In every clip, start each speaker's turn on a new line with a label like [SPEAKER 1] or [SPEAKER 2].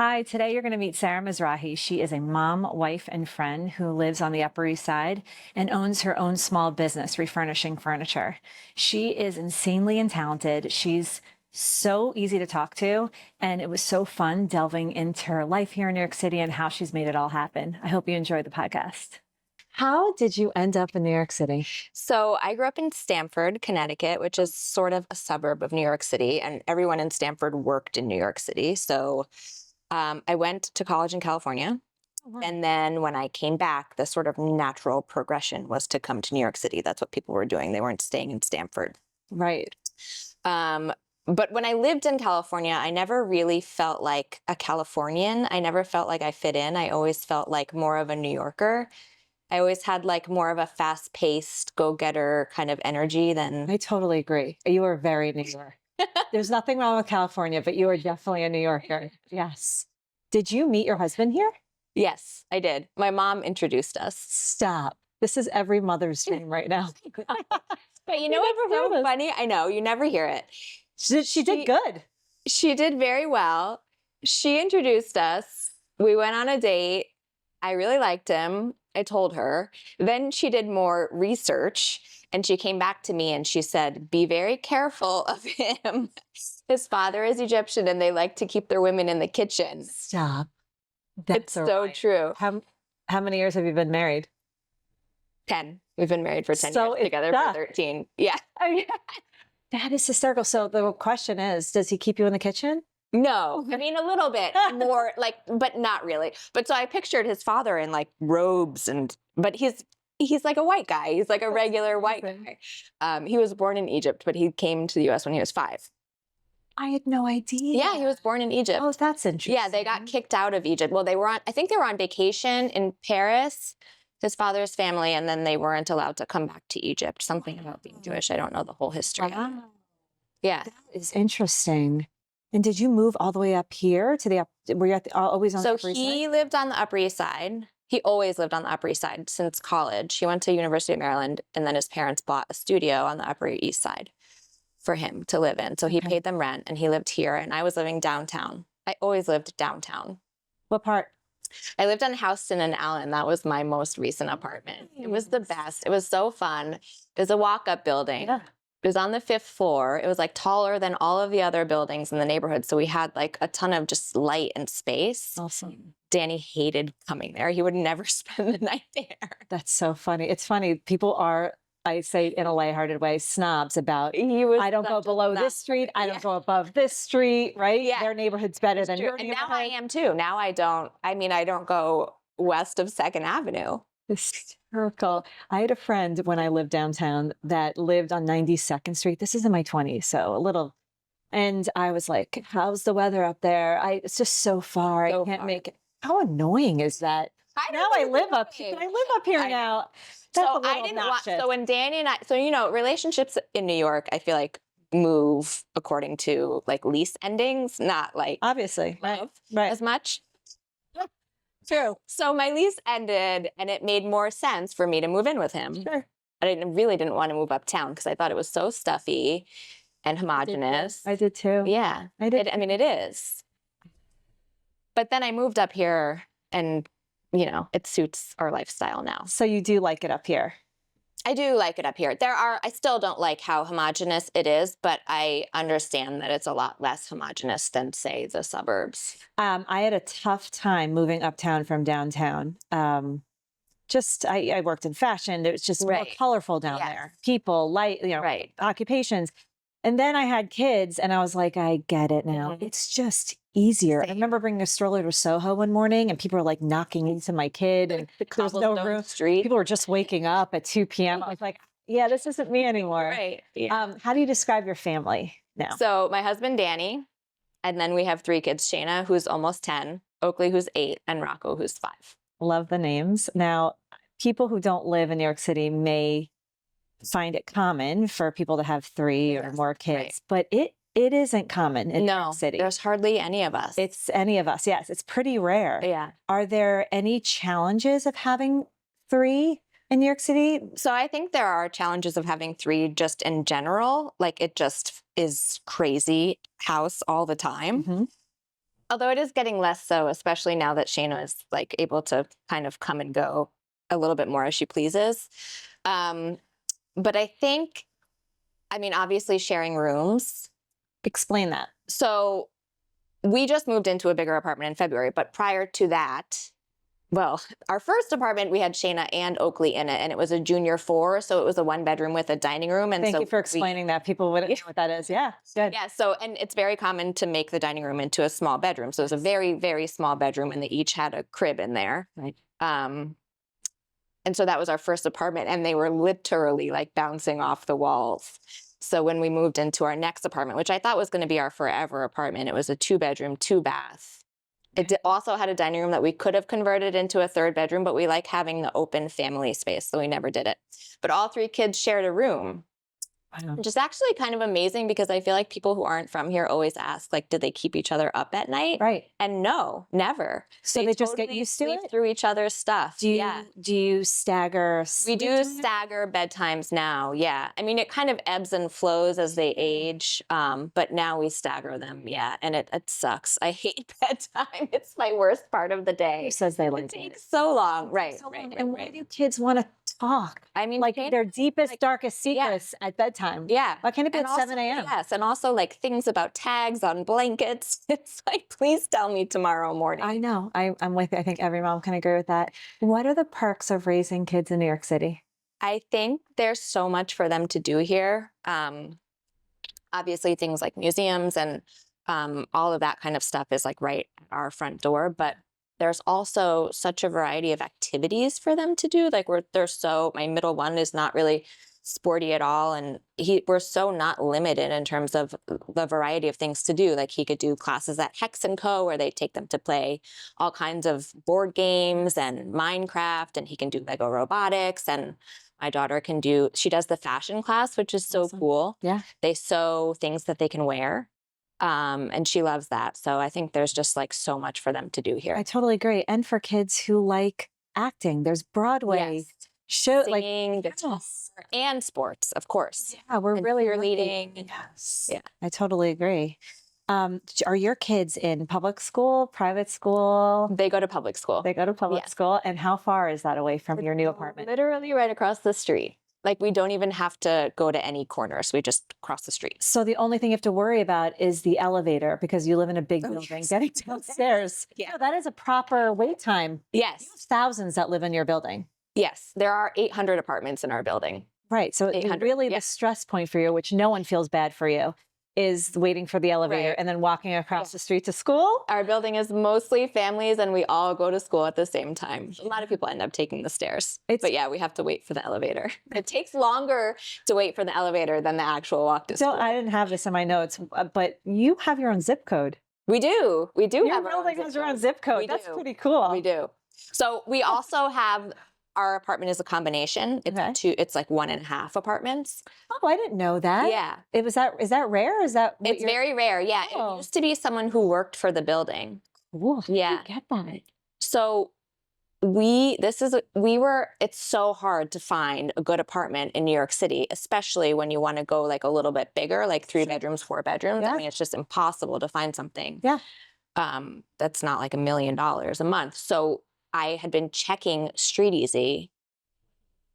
[SPEAKER 1] Hi, today you're going to meet Sarah Mizrahi. She is a mom, wife, and friend who lives on the Upper East Side and owns her own small business, refurnishing furniture. She is insanely talented. She's so easy to talk to, and it was so fun delving into her life here in New York City and how she's made it all happen. I hope you enjoyed the podcast. How did you end up in New York City?
[SPEAKER 2] So I grew up in Stamford, Connecticut, which is sort of a suburb of New York City, and everyone in Stamford worked in New York City. So I went to college in California. And then when I came back, the sort of natural progression was to come to New York City. That's what people were doing. They weren't staying in Stamford.
[SPEAKER 1] Right.
[SPEAKER 2] But when I lived in California, I never really felt like a Californian. I never felt like I fit in. I always felt like more of a New Yorker. I always had like more of a fast-paced, go-getter kind of energy than.
[SPEAKER 1] I totally agree. You are very New York. There's nothing wrong with California, but you are definitely a New Yorker. Yes. Did you meet your husband here?
[SPEAKER 2] Yes, I did. My mom introduced us.
[SPEAKER 1] Stop. This is every mother's dream right now.
[SPEAKER 2] But you know what's so funny? I know, you never hear it.
[SPEAKER 1] She did good.
[SPEAKER 2] She did very well. She introduced us. We went on a date. I really liked him. I told her. Then she did more research and she came back to me and she said, be very careful of him. His father is Egyptian and they like to keep their women in the kitchen.
[SPEAKER 1] Stop.
[SPEAKER 2] It's so true.
[SPEAKER 1] How many years have you been married?
[SPEAKER 2] 10. We've been married for 10
[SPEAKER 1] So
[SPEAKER 2] years, together for 13. Yeah.
[SPEAKER 1] That is hysterical. So the question is, does he keep you in the kitchen?
[SPEAKER 2] No, I mean, a little bit more like, but not really. But so I pictured his father in like robes but he's like a white guy. He's like a regular white guy. He was born in Egypt, but he came to the US when he was 5.
[SPEAKER 1] I had no idea.
[SPEAKER 2] Yeah, he was born in Egypt.
[SPEAKER 1] Oh, that's interesting.
[SPEAKER 2] Yeah, they got kicked out of Egypt. Well, I think they were on vacation in Paris, his father's family, and then they weren't allowed to come back to Egypt. Something about being Jewish. I don't know the whole history.
[SPEAKER 1] Wow.
[SPEAKER 2] Yeah.
[SPEAKER 1] That is interesting. And did you move all the way up here to were you always on the Upper East Side?
[SPEAKER 2] So he lived on the Upper East Side. He always lived on the Upper East Side since college. He went to University of Maryland, and then his parents bought a studio on the Upper East Side for him to live in. So he paid them rent, and he lived here, and I was living downtown. I always lived downtown.
[SPEAKER 1] What part?
[SPEAKER 2] I lived on Houston and Allen. That was my most recent apartment. It was the best. It was so fun. It was a walk-up building.
[SPEAKER 1] Yeah.
[SPEAKER 2] It was on the 5th floor. It was like taller than all of the other buildings in the neighborhood. So we had like a ton of just light and space.
[SPEAKER 1] Awesome.
[SPEAKER 2] Danny hated coming there. He would never spend the night there.
[SPEAKER 1] That's so funny. It's funny. People are, I say in a lighthearted way, snobs about, I don't go below this street. I don't go above this street, right?
[SPEAKER 2] Yeah.
[SPEAKER 1] Their neighborhood's better than your
[SPEAKER 2] neighborhood. And now
[SPEAKER 1] neighborhood.
[SPEAKER 2] I am too. Now I don't go west of 2nd Avenue.
[SPEAKER 1] Hysterical. I had a friend when I lived downtown that lived on 92nd Street. This is in my 20s, so a little. And I was like, how's the weather up there? It's just so far. I can't make it. How annoying is that? I live up here now. That's
[SPEAKER 2] so I didn't want, so when Danny and I, relationships in New York, I feel like move according to like lease endings, not like
[SPEAKER 1] obviously
[SPEAKER 2] love
[SPEAKER 1] right.
[SPEAKER 2] as much.
[SPEAKER 1] True.
[SPEAKER 2] So my lease ended and it made more sense for me to move in with him.
[SPEAKER 1] Sure.
[SPEAKER 2] I really didn't want to move uptown because I thought it was so stuffy and homogenous.
[SPEAKER 1] I did too.
[SPEAKER 2] Yeah.
[SPEAKER 1] I did.
[SPEAKER 2] I mean, it is. But then I moved up here and, it suits our lifestyle now.
[SPEAKER 1] So you do like it up here?
[SPEAKER 2] I do like it up here. I still don't like how homogenous it is, but I understand that it's a lot less homogenous than, say, the suburbs.
[SPEAKER 1] I had a tough time moving uptown from downtown. I worked in fashion. It was just more colorful down there. People, light, occupations. And then I had kids and I was like, I get it now. It's just easier. I remember bringing a stroller to Soho one morning and people were like knocking into my kid and there was no room.
[SPEAKER 2] Street.
[SPEAKER 1] People were just waking up at 2 p.m. I was like, yeah, this isn't me anymore.
[SPEAKER 2] Right. Yeah.
[SPEAKER 1] How do you describe your family now?
[SPEAKER 2] So my husband, Danny, and then we have 3 kids, Shayna, who's almost 10, Oakley, who's 8, and Rocco, who's 5.
[SPEAKER 1] Love the names. Now, people who don't live in New York City may find it common for people to have 3 or more kids, but it isn't common in New York City.
[SPEAKER 2] There's hardly any of us.
[SPEAKER 1] It's any of us. Yes, it's pretty rare.
[SPEAKER 2] Yeah.
[SPEAKER 1] Are there any challenges of having 3 in New York City?
[SPEAKER 2] So I think there are challenges of having 3 just in general. Like it just is crazy house all the time. Although it is getting less so, especially now that Shayna is like able to kind of come and go a little bit more as she pleases. But I think, I mean, obviously sharing rooms.
[SPEAKER 1] Explain that.
[SPEAKER 2] So we just moved into a bigger apartment in February, but prior to that, well, our first apartment, we had Shayna and Oakley in it, and it was a junior 4, so it was a 1-bedroom with a dining room. And
[SPEAKER 1] Thank
[SPEAKER 2] so
[SPEAKER 1] you for explaining that. People wouldn't know what that is. Yeah, good.
[SPEAKER 2] Yeah, so, and it's very common to make the dining room into a small bedroom. So it was a very, very small bedroom, and they each had a crib in there.
[SPEAKER 1] Right.
[SPEAKER 2] And so that was our first apartment, and they were literally like bouncing off the walls. So when we moved into our next apartment, which I thought was going to be our forever apartment, it was a 2-bedroom, 2-bath. It also had a dining room that we could have converted into a 3rd bedroom, but we like having the open family space, so we never did it. But all 3 kids shared a room.
[SPEAKER 1] Wow.
[SPEAKER 2] Which is actually kind of amazing because I feel like people who aren't from here always ask, like, did they keep each other up at night?
[SPEAKER 1] Right.
[SPEAKER 2] And no, never.
[SPEAKER 1] So they just get
[SPEAKER 2] totally
[SPEAKER 1] used to
[SPEAKER 2] sleep
[SPEAKER 1] it?
[SPEAKER 2] through each other's stuff.
[SPEAKER 1] Do you
[SPEAKER 2] Yeah.
[SPEAKER 1] do you stagger
[SPEAKER 2] We
[SPEAKER 1] sleep
[SPEAKER 2] do
[SPEAKER 1] time?
[SPEAKER 2] stagger bedtimes now. Yeah. I mean, it kind of ebbs and flows as they age. But now we stagger them. Yeah. And it sucks. I hate bedtime. It's my worst part of the day.
[SPEAKER 1] Who says they
[SPEAKER 2] It
[SPEAKER 1] like it?
[SPEAKER 2] takes so long. Right.
[SPEAKER 1] So
[SPEAKER 2] right,
[SPEAKER 1] long.
[SPEAKER 2] right,
[SPEAKER 1] And why
[SPEAKER 2] right.
[SPEAKER 1] do kids want to talk?
[SPEAKER 2] I mean,
[SPEAKER 1] Like
[SPEAKER 2] Shayna-
[SPEAKER 1] their deepest,
[SPEAKER 2] like,
[SPEAKER 1] darkest
[SPEAKER 2] yeah.
[SPEAKER 1] secrets at bedtime.
[SPEAKER 2] Yeah.
[SPEAKER 1] Why can't it be
[SPEAKER 2] And
[SPEAKER 1] at
[SPEAKER 2] also,
[SPEAKER 1] 7 a.m.?
[SPEAKER 2] Yes. And also like things about tags on blankets. It's like, please tell me tomorrow morning.
[SPEAKER 1] I know. I'm with you. I think every mom can agree with that. What are the perks of raising kids in New York City?
[SPEAKER 2] I think there's so much for them to do here. Obviously, things like museums and all of that kind of stuff is like right at our front door. But there's also such a variety of activities for them to do. Like my middle one is not really sporty at all, and we're so not limited in terms of the variety of things to do. Like he could do classes at Hex & Co. where they take them to play all kinds of board games and Minecraft, and he can do Lego robotics, and my daughter she does the fashion class, which is so
[SPEAKER 1] Awesome.
[SPEAKER 2] cool.
[SPEAKER 1] Yeah.
[SPEAKER 2] They sew things that they can wear. And she loves that. So I think there's just like so much for them to do here.
[SPEAKER 1] I totally agree. And for kids who like acting, there's Broadway.
[SPEAKER 2] Yes.
[SPEAKER 1] Show
[SPEAKER 2] Singing,
[SPEAKER 1] like
[SPEAKER 2] guitar, and sports, of course.
[SPEAKER 1] yeah, we're
[SPEAKER 2] And
[SPEAKER 1] really
[SPEAKER 2] cheerleading.
[SPEAKER 1] lucky. Yes.
[SPEAKER 2] Yeah.
[SPEAKER 1] I totally agree. Are your kids in public school, private school?
[SPEAKER 2] They go to public school.
[SPEAKER 1] They go to public
[SPEAKER 2] Yeah.
[SPEAKER 1] school. And how far is that away from your new apartment?
[SPEAKER 2] Literally right across the street. Like we don't even have to go to any corners. We just cross the street.
[SPEAKER 1] So the only thing you have to worry about is the elevator because you live in a big building.
[SPEAKER 2] yes.
[SPEAKER 1] Getting downstairs.
[SPEAKER 2] Yeah.
[SPEAKER 1] No, that is a proper wait time.
[SPEAKER 2] Yes.
[SPEAKER 1] You have thousands that live in your building.
[SPEAKER 2] Yes. There are 800 apartments in our building.
[SPEAKER 1] Right. So
[SPEAKER 2] 800,
[SPEAKER 1] really
[SPEAKER 2] yeah.
[SPEAKER 1] the stress point for you, which no one feels bad for you, is waiting for the elevator
[SPEAKER 2] Right.
[SPEAKER 1] and then walking across
[SPEAKER 2] Yeah.
[SPEAKER 1] the street to school.
[SPEAKER 2] Our building is mostly families and we all go to school at the same time. A lot of people end up taking the stairs. But yeah, we have to wait for the elevator. It takes longer to wait for the elevator than the actual walk to school.
[SPEAKER 1] I didn't have this in my notes, but you have your own zip code.
[SPEAKER 2] We do. We do
[SPEAKER 1] Your
[SPEAKER 2] have our own
[SPEAKER 1] building
[SPEAKER 2] zip
[SPEAKER 1] has your own
[SPEAKER 2] code.
[SPEAKER 1] zip code.
[SPEAKER 2] We
[SPEAKER 1] That's
[SPEAKER 2] do.
[SPEAKER 1] pretty cool.
[SPEAKER 2] We do. So we also have our apartment is a combination. It's
[SPEAKER 1] Okay.
[SPEAKER 2] it's like 1.5 apartments.
[SPEAKER 1] Oh, I didn't know that.
[SPEAKER 2] Yeah.
[SPEAKER 1] Is that rare? Is that what
[SPEAKER 2] It's very rare. Yeah.
[SPEAKER 1] Oh.
[SPEAKER 2] It used to be someone who worked for the building.
[SPEAKER 1] cool? How did
[SPEAKER 2] Yeah.
[SPEAKER 1] you get that?
[SPEAKER 2] So it's so hard to find a good apartment in New York City, especially when you want to go like a little bit bigger, like 3 bedrooms, 4 bedrooms.
[SPEAKER 1] Yeah.
[SPEAKER 2] I mean, it's just impossible to find something.
[SPEAKER 1] Yeah.
[SPEAKER 2] That's not like $1 million a month. So I had been checking Street Easy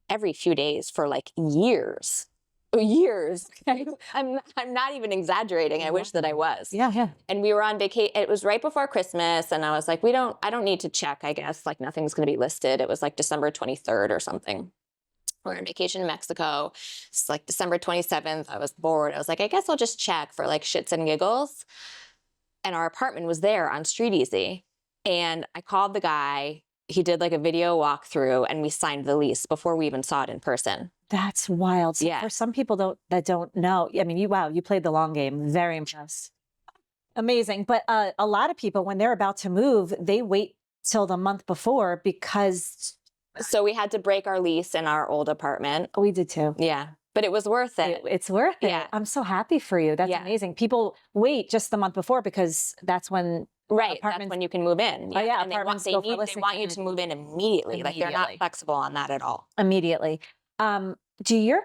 [SPEAKER 2] every few days for like years. Years. I'm not even exaggerating. I wish that I was.
[SPEAKER 1] Yeah, yeah.
[SPEAKER 2] And we were on vacation. It was right before Christmas, and I was like, I don't need to check, I guess. Like nothing's gonna be listed. It was like December 23rd or something. We're on vacation in Mexico. It's like December 27th. I was bored. I was like, I guess I'll just check for like shits and giggles. And our apartment was there on Street Easy. And I called the guy. He did like a video walkthrough and we signed the lease before we even saw it in person.
[SPEAKER 1] That's wild. So
[SPEAKER 2] Yeah.
[SPEAKER 1] For some people that don't know, I mean, you played the long game. Very impressed. Amazing. But a lot of people, when they're about to move, they wait till the month before because
[SPEAKER 2] So we had to break our lease in our old apartment.
[SPEAKER 1] we did too.
[SPEAKER 2] Yeah. But it was worth it.
[SPEAKER 1] It's worth it.
[SPEAKER 2] Yeah.
[SPEAKER 1] I'm so happy for you. That's
[SPEAKER 2] Yeah.
[SPEAKER 1] amazing. People wait just the month before because that's when
[SPEAKER 2] Right. That's
[SPEAKER 1] apartments-
[SPEAKER 2] when you can move in.
[SPEAKER 1] Oh, yeah,
[SPEAKER 2] And they
[SPEAKER 1] apartments
[SPEAKER 2] want
[SPEAKER 1] go for
[SPEAKER 2] they
[SPEAKER 1] listing
[SPEAKER 2] want you to move in immediately. Like they're not
[SPEAKER 1] Immediately.
[SPEAKER 2] flexible on that at all.
[SPEAKER 1] immediately. Do your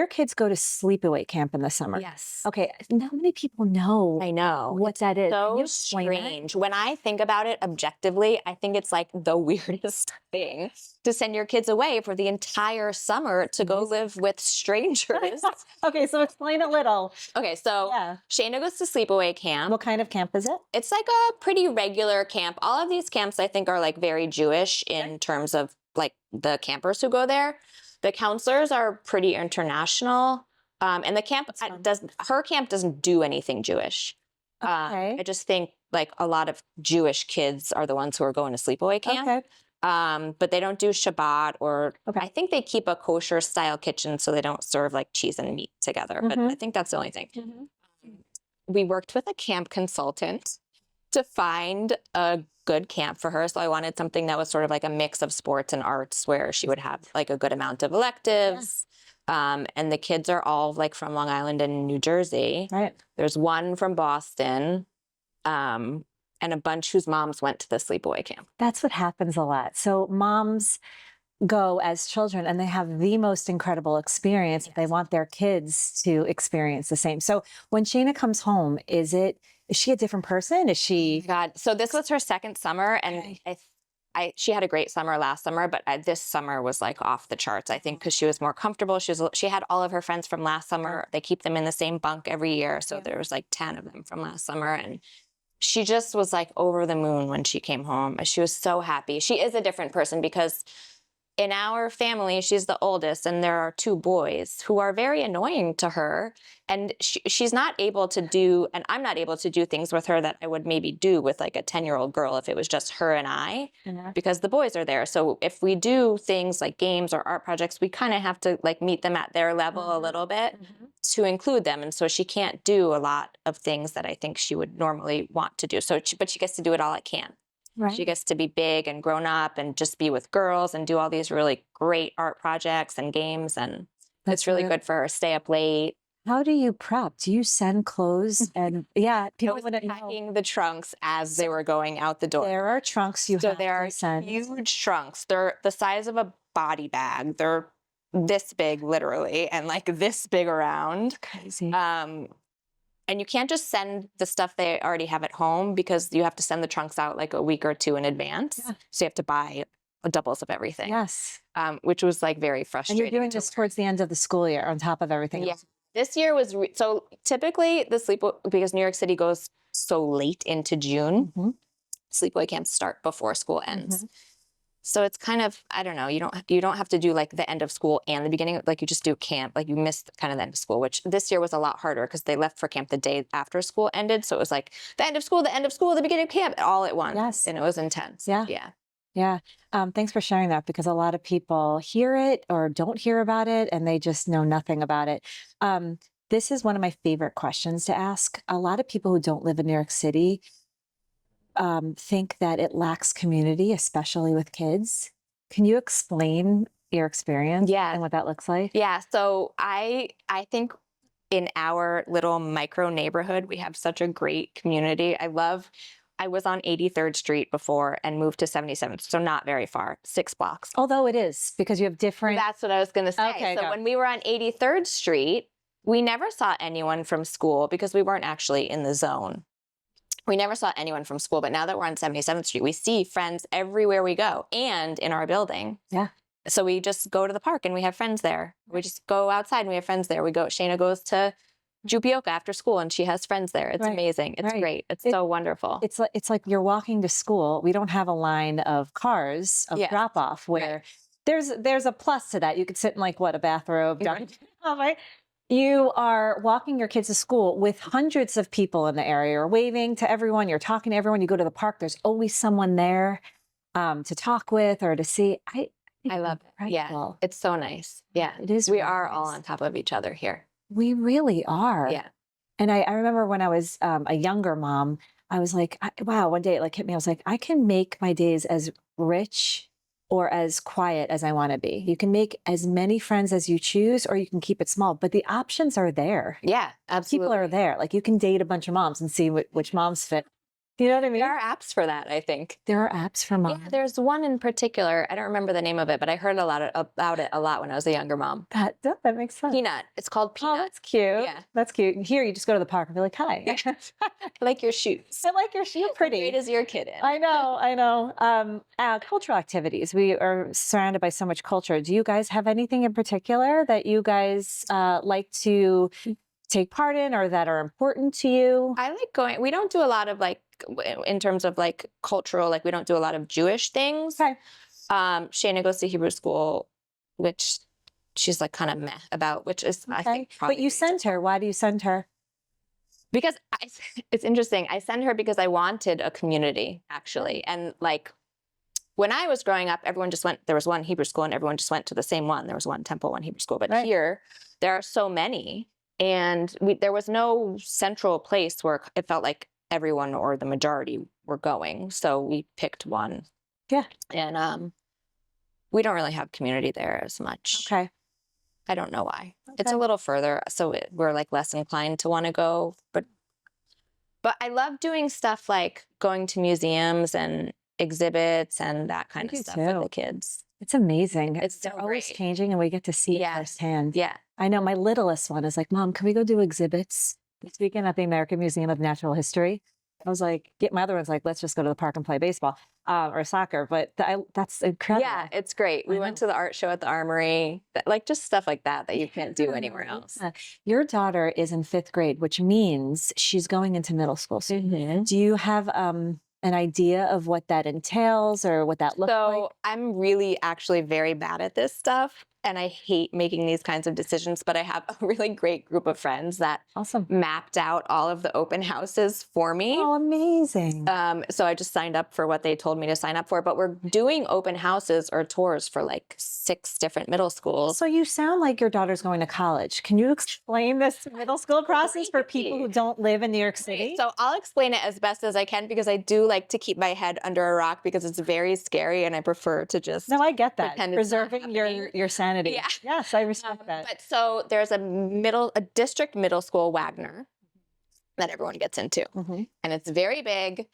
[SPEAKER 1] kids go to sleepaway camp in the summer?
[SPEAKER 2] Yes.
[SPEAKER 1] Okay, not many people know
[SPEAKER 2] I know.
[SPEAKER 1] what that is. Can
[SPEAKER 2] So
[SPEAKER 1] you explain it?
[SPEAKER 2] strange. When I think about it objectively, I think it's like the weirdest thing to send your kids away for the entire summer to go live with strangers.
[SPEAKER 1] Okay, so explain a little.
[SPEAKER 2] Okay, so
[SPEAKER 1] Yeah.
[SPEAKER 2] Shayna goes to sleepaway camp.
[SPEAKER 1] What kind of camp is it?
[SPEAKER 2] It's like a pretty regular camp. All of these camps, I think, are like very Jewish in terms of like the campers who go there. The counselors are pretty international. And the camp her camp doesn't do anything Jewish.
[SPEAKER 1] Okay.
[SPEAKER 2] I just think like a lot of Jewish kids are the ones who are going to sleepaway camp.
[SPEAKER 1] Okay.
[SPEAKER 2] But they don't do Shabbat or
[SPEAKER 1] Okay.
[SPEAKER 2] I think they keep a kosher style kitchen so they don't serve like cheese and meat together. But I think that's the only thing. We worked with a camp consultant to find a good camp for her. So I wanted something that was sort of like a mix of sports and arts where she would have like a good amount of electives. And the kids are all like from Long Island and New Jersey.
[SPEAKER 1] Right.
[SPEAKER 2] There's one from Boston, and a bunch whose moms went to the sleepaway camp.
[SPEAKER 1] That's what happens a lot. So moms go as children and they have the most incredible experience. They want their kids to experience the same. So when Shayna comes home, is she a different person? Is she?
[SPEAKER 2] God, so this was her second summer, and she had a great summer last summer, but this summer was like off the charts. I think because she was more comfortable. She had all of her friends from last summer. They keep them in the same bunk every year, so there was like 10 of them from last summer, and she just was like over the moon when she came home. She was so happy. She is a different person because in our family, she's the oldest, and there are two boys who are very annoying to her. And she's not able to do, and I'm not able to do things with her that I would maybe do with like a 10-year-old girl if it was just her and I, because the boys are there. So if we do things like games or art projects, we kind of have to like meet them at their level a little bit to include them. And so she can't do a lot of things that I think she would normally want to do. But she gets to do it all at camp.
[SPEAKER 1] Right.
[SPEAKER 2] She gets to be big and grown up and just be with girls and do all these really great art projects and games. And it's really good for her. Stay up late.
[SPEAKER 1] How do you prep? Do you send clothes? And people
[SPEAKER 2] I was packing the trunks as they were going out the door.
[SPEAKER 1] There are trunks you have
[SPEAKER 2] there
[SPEAKER 1] to
[SPEAKER 2] are
[SPEAKER 1] send.
[SPEAKER 2] huge trunks. They're the size of a body bag. They're this big, literally, and like this big around.
[SPEAKER 1] Crazy.
[SPEAKER 2] And you can't just send the stuff they already have at home because you have to send the trunks out like a week or two in advance. Yeah. So you have to buy doubles of everything.
[SPEAKER 1] Yes.
[SPEAKER 2] Which was like very frustrating.
[SPEAKER 1] And you're doing this towards the end of the school year on top of everything else.
[SPEAKER 2] This year was, so typically because New York City goes so late into June, sleepaway camps start before school ends. So it's kind of, I don't know, you don't have to do like the end of school and the beginning, like you just do camp, like you missed kind of the end of school, which this year was a lot harder because they left for camp the day after school ended. So it was like the end of school, the beginning of camp, all at once. Yes. And it was intense.
[SPEAKER 1] Yeah.
[SPEAKER 2] Yeah.
[SPEAKER 1] Yeah. Thanks for sharing that because a lot of people hear it or don't hear about it and they just know nothing about it. This is one of my favorite questions to ask. A lot of people who don't live in New York City think that it lacks community, especially with kids. Can you explain your experience and what that looks like?
[SPEAKER 2] Yeah. So I think in our little micro neighborhood, we have such a great community. I was on 83rd Street before and moved to 77th, so not very far, 6 blocks.
[SPEAKER 1] Although it is, because you have different...
[SPEAKER 2] That's what I was going to say.
[SPEAKER 1] Okay,
[SPEAKER 2] so when we were on 83rd Street, we never saw anyone from school because we weren't actually in the zone. We never saw anyone from school, but now that we're on 77th Street, we see friends everywhere we go and in our building.
[SPEAKER 1] Yeah.
[SPEAKER 2] So we just go to the park and we have friends there. We just go outside and we have friends there. Shayna goes to Jupioka after school and she has friends there. It's amazing. It's great. It's so wonderful.
[SPEAKER 1] It's like you're walking to school. We don't have a line of cars of drop off where there's a plus to that. You could sit in like a bathrobe. Right. You are walking your kids to school with hundreds of people in the area. You're waving to everyone. You're talking to everyone. You go to the park. There's always someone there to talk with or to see.
[SPEAKER 2] I love it. Yeah, it's so nice. Yeah,
[SPEAKER 1] it is.
[SPEAKER 2] We are all on top of each other here.
[SPEAKER 1] We really are.
[SPEAKER 2] Yeah.
[SPEAKER 1] And I remember when I was a younger mom, I was like, wow, one day it like hit me. I was like, I can make my days as rich or as quiet as I want to be. You can make as many friends as you choose, or you can keep it small, but the options are there.
[SPEAKER 2] Yeah, absolutely.
[SPEAKER 1] People are there. Like you can date a bunch of moms and see which moms fit. You know what I mean?
[SPEAKER 2] There are apps for that, I think.
[SPEAKER 1] There are apps for
[SPEAKER 2] Yeah,
[SPEAKER 1] mom.
[SPEAKER 2] there's one in particular. I don't remember the name of it, but I heard about it a lot when I was a younger mom.
[SPEAKER 1] That makes sense.
[SPEAKER 2] Peanut. It's called
[SPEAKER 1] Oh,
[SPEAKER 2] Peanut.
[SPEAKER 1] that's cute.
[SPEAKER 2] Yeah.
[SPEAKER 1] That's cute. And here you just go to the park and be like, hi.
[SPEAKER 2] I like your shoes.
[SPEAKER 1] I like your shoe.
[SPEAKER 2] How
[SPEAKER 1] Pretty.
[SPEAKER 2] great is your kitten?
[SPEAKER 1] I know. Cultural activities. We are surrounded by so much culture. Do you guys have anything in particular that you guys like to take part in or that are important to you?
[SPEAKER 2] I like going. We don't do a lot of like, in terms of like cultural, like we don't do a lot of Jewish things.
[SPEAKER 1] Okay.
[SPEAKER 2] Shayna goes to Hebrew school, which she's like kind of meh about, which is, I think, probably.
[SPEAKER 1] But you send her. Why do you send her?
[SPEAKER 2] Because it's interesting. I send her because I wanted a community, actually. And like when I was growing up, everyone just went, there was one Hebrew school and everyone just went to the same one. There was one temple, one Hebrew school. But
[SPEAKER 1] Right.
[SPEAKER 2] here, there are so many. And there was no central place where it felt like everyone or the majority were going. So we picked one.
[SPEAKER 1] Yeah.
[SPEAKER 2] And we don't really have community there as much.
[SPEAKER 1] Okay.
[SPEAKER 2] I don't know why. It's
[SPEAKER 1] Okay.
[SPEAKER 2] a little further, so we're like less inclined to want to go. But I love doing stuff like going to museums and exhibits and that kind of
[SPEAKER 1] do
[SPEAKER 2] stuff with
[SPEAKER 1] too.
[SPEAKER 2] the kids.
[SPEAKER 1] It's amazing.
[SPEAKER 2] It's
[SPEAKER 1] They're
[SPEAKER 2] so
[SPEAKER 1] always
[SPEAKER 2] great.
[SPEAKER 1] changing and we get to see it
[SPEAKER 2] Yes.
[SPEAKER 1] firsthand.
[SPEAKER 2] Yeah.
[SPEAKER 1] I know my littlest one is like, Mom, can we go do exhibits this weekend at the American Museum of Natural History? I was like, my other one's like, let's just go to the park and play baseball or soccer. But that's incredible.
[SPEAKER 2] Yeah, it's great. We went to the art show at the Armory, like just stuff like that you can't do anywhere else.
[SPEAKER 1] Yeah. Your daughter is in 5th grade, which means she's going into middle school soon.
[SPEAKER 2] Mm-hmm.
[SPEAKER 1] Do you have an idea of what that entails or what that looks like?
[SPEAKER 2] So I'm really actually very bad at this stuff. And I hate making these kinds of decisions, but I have a really great group of friends that
[SPEAKER 1] Awesome.
[SPEAKER 2] mapped out all of the open houses for me.
[SPEAKER 1] Oh, amazing.
[SPEAKER 2] So I just signed up for what they told me to sign up for. But we're doing open houses or tours for like 6 different middle schools.
[SPEAKER 1] So you sound like your daughter's going to college. Can you explain this middle school process for people who don't live in New York City?
[SPEAKER 2] So I'll explain it as best as I can because I do like to keep my head under a rock because it's very scary and I prefer to just
[SPEAKER 1] No, I get that.
[SPEAKER 2] pretend it's not
[SPEAKER 1] Preserving
[SPEAKER 2] happening.
[SPEAKER 1] your sanity.
[SPEAKER 2] Yeah.
[SPEAKER 1] Yes, I respect that.
[SPEAKER 2] But so there's a district middle school, Wagner, that everyone gets into.
[SPEAKER 1] Mhm.
[SPEAKER 2] And it's very big